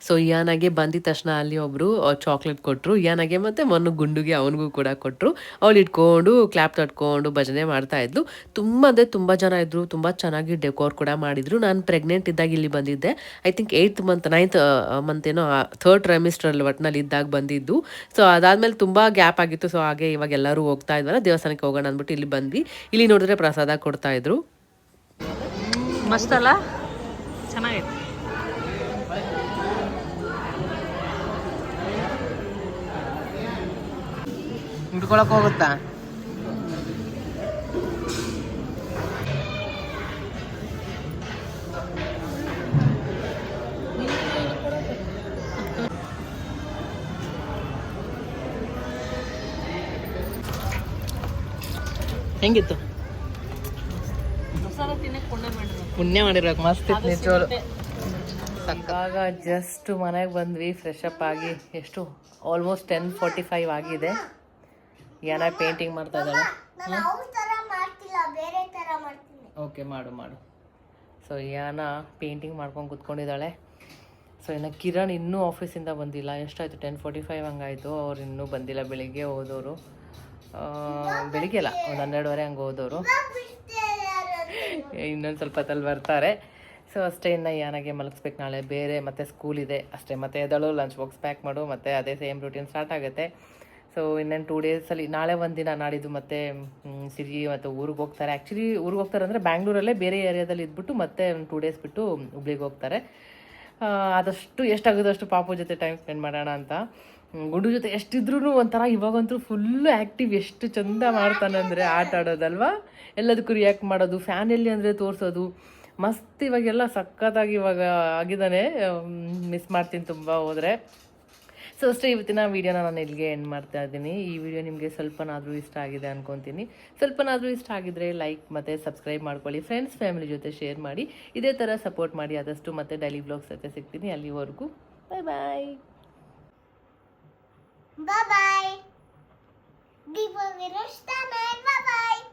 ಸೊ ಇಯಾನಾಗೆ ಬಂದಿದ ತಕ್ಷಣ ಅಲ್ಲಿ ಒಬ್ರು ಚಾಕ್ಲೇಟ್ ಕೊಟ್ಟರು. ಇಯಾನಾಗೆ ಮತ್ತೆ ಮೊನ್ನೆ ಗುಂಡುಗೆ ಅವನಿಗೂ ಕೂಡ ಕೊಟ್ಟರು. ಅವಳು ಇಟ್ಕೊಂಡು ಕ್ಲಾಪ್ ತಟ್ಕೊಂಡು ಭಜನೆ ಮಾಡ್ತಾ ಇದ್ಲು. ತುಂಬ ಅಂದರೆ ತುಂಬ ಜನ ಇದ್ರು. ತುಂಬ ಚೆನ್ನಾಗಿ ಡೆಕೋರ್ ಕೂಡ ಮಾಡಿದ್ರು. ನಾನು ಪ್ರೆಗ್ನೆಂಟ್ ಇದ್ದಾಗ ಇಲ್ಲಿ ಬಂದಿದ್ದೆ. ಐ ಥಿಂಕ್ 9th ಮಂತ್ ಏನೋ 3rd ಟ್ರೈಮಿಸ್ಟ್ರಲ್ಲಿ ಒಟ್ಟಿನಲ್ಲಿ ಇದ್ದಾಗ ಬಂದಿದ್ದು. ಸೊ ಅದಾದಮೇಲೆ ತುಂಬ ಗ್ಯಾಪ್ ಆಗಿತ್ತು. ಸೊ ಹಾಗೆ ಇವಾಗ ಎಲ್ಲರೂ ಹೋಗ್ತಾ ಇದ್ವಲ್ಲ, ದೇವಸ್ಥಾನಕ್ಕೆ ಹೋಗೋಣ ಅಂದ್ಬಿಟ್ಟು ಇಲ್ಲಿ ಬಂದ್ವಿ. ಇಲ್ಲಿ ನೋಡಿದ್ರೆ ಪ್ರಸಾದ ಕೊಡ್ತಾ ಇದ್ರು. ಮಸ್ತ್ ಅಲ್ಲ, ಚೆನ್ನಾಗೈತೆ. ಹಿಡ್ಕೊಳಕ್ ಹೋಗುತ್ತಾ? ಹೆಂಗಿತ್ತು? ಪುಣ್ಯ ಮಾಡಿರ್ಬೇಕು. ಮಸ್ತ್ ಇತ್ತು ನಿಜವಾಗ್ಲೂ. ಇವಾಗ ಜಸ್ಟ್ ಮನೆಗೆ ಬಂದ್ವಿ ಫ್ರೆಶ್ ಅಪ್ ಆಗಿ. ಎಷ್ಟು ಆಲ್ಮೋಸ್ಟ್ 10:45 ಆಗಿದೆ. ಏನ ಪೇಂಟಿಂಗ್ ಮಾಡ್ತಾ ಇದ್ದಾಳೆ. ಓಕೆ, ಮಾಡು. ಸೊ ಯಾನ ಪೇಂಟಿಂಗ್ ಮಾಡ್ಕೊಂಡು ಕುತ್ಕೊಂಡಿದ್ದಾಳೆ. ಸೊ ಇನ್ನು ಕಿರಣ್ ಇನ್ನೂ ಆಫೀಸಿಂದ ಬಂದಿಲ್ಲ. ಎಷ್ಟಾಯಿತು? 10:45 ಹಂಗಾಯಿತು. ಅವ್ರು ಇನ್ನೂ ಬಂದಿಲ್ಲ. ಬೆಳಿಗ್ಗೆ ಹೋದವರು, ಬೆಳಿಗ್ಗೆ ಅಲ್ಲ, ಒಂದು 12:30 ಹಂಗೆ ಹೋದವರು. ಇನ್ನೊಂದು ಸ್ವಲ್ಪ ಹೊತ್ತಲ್ಲಿ ಬರ್ತಾರೆ. ಸೊ ಅಷ್ಟೇ. ಇನ್ನು ಯಾನಾಗೆ ಮಲಗಿಸ್ಬೇಕು. ನಾಳೆ ಬೇರೆ ಮತ್ತೆ ಸ್ಕೂಲ್ ಇದೆ ಅಷ್ಟೇ. ಮತ್ತೆ ಎದಳು, ಲಂಚ್ ಬಾಕ್ಸ್ ಪ್ಯಾಕ್ ಮಾಡು, ಮತ್ತು ಅದೇ ಸೇಮ್ ರೂಟೀನ್ ಸ್ಟಾರ್ಟ್ ಆಗುತ್ತೆ. ಸೊ ಇನ್ನೇನು 2 ಡೇಸಲ್ಲಿ, ನಾಳೆ ಒಂದಿನ, ನಾಡಿದ್ದು ಮತ್ತೆ ಸಿರಿ ಮತ್ತು ಊರಿಗೆ ಹೋಗ್ತಾರೆ. ಆ್ಯಕ್ಚುಲಿ ಊರಿಗೆ ಹೋಗ್ತಾರೆ ಅಂದರೆ ಬ್ಯಾಂಗ್ಳೂರಲ್ಲೇ ಬೇರೆ ಏರಿಯಾದಲ್ಲಿ ಇದ್ಬಿಟ್ಟು ಮತ್ತೆ ಒಂದು 2 ಡೇಸ್ ಬಿಟ್ಟು ಹುಬ್ಳಿಗೆ ಹೋಗ್ತಾರೆ. ಆದಷ್ಟು ಎಷ್ಟಾಗುತ್ತೋ ಅಷ್ಟು ಪಾಪು ಜೊತೆ ಟೈಮ್ ಸ್ಪೆಂಡ್ ಮಾಡೋಣ ಅಂತ. ಗುಡು ಜೊತೆ ಎಷ್ಟಿದ್ರೂ ಒಂಥರ ಇವಾಗಂತೂ ಫುಲ್ಲು ಆ್ಯಕ್ಟಿವ್, ಎಷ್ಟು ಚಂದ ಮಾಡ್ತಾನೆ ಅಂದರೆ ಆಟ ಆಡೋದಲ್ವಾ, ಎಲ್ಲದಕ್ಕೂ ರಿಯಾಕ್ಟ್ ಮಾಡೋದು, ಫ್ಯಾನಲ್ಲಿ ಅಂದರೆ ತೋರಿಸೋದು ಮಸ್ತ್. ಇವಾಗೆಲ್ಲ ಸಖತ್ತಾಗಿ ಇವಾಗ ಆಗಿದ್ದಾನೆ. ಮಿಸ್ ಮಾಡ್ತೀನಿ ತುಂಬ ಹೋದರೆ. ಸೊ ಅಷ್ಟೇ, ಇವತ್ತಿನ ವೀಡಿಯೋನ ನಾನು ಇಲ್ಲಿಗೆ ಎಂಡ್ ಮಾಡ್ತಾ ಇದ್ದೀನಿ. ಈ ವಿಡಿಯೋ ನಿಮಗೆ ಸ್ವಲ್ಪನಾದರೂ ಇಷ್ಟ ಆಗಿದೆ ಅನ್ಕೊತೀನಿ. ಸ್ವಲ್ಪನಾದರೂ ಇಷ್ಟ ಆಗಿದ್ರೆ ಲೈಕ್ ಮತ್ತು ಸಬ್ಸ್ಕ್ರೈಬ್ ಮಾಡ್ಕೊಳ್ಳಿ. ಫ್ರೆಂಡ್ಸ್ ಫ್ಯಾಮಿಲಿ ಜೊತೆ ಶೇರ್ ಮಾಡಿ. ಇದೇ ಥರ ಸಪೋರ್ಟ್ ಮಾಡಿ ಆದಷ್ಟು. ಮತ್ತೆ ಡೈಲಿ ವ್ಲಾಗ್ಸ್ ಜೊತೆ ಸಿಗ್ತೀನಿ. ಅಲ್ಲಿವರೆಗೂ ಬಾಯ್ ಬಾಯ್. Bye bye. Di ba, Bye bye.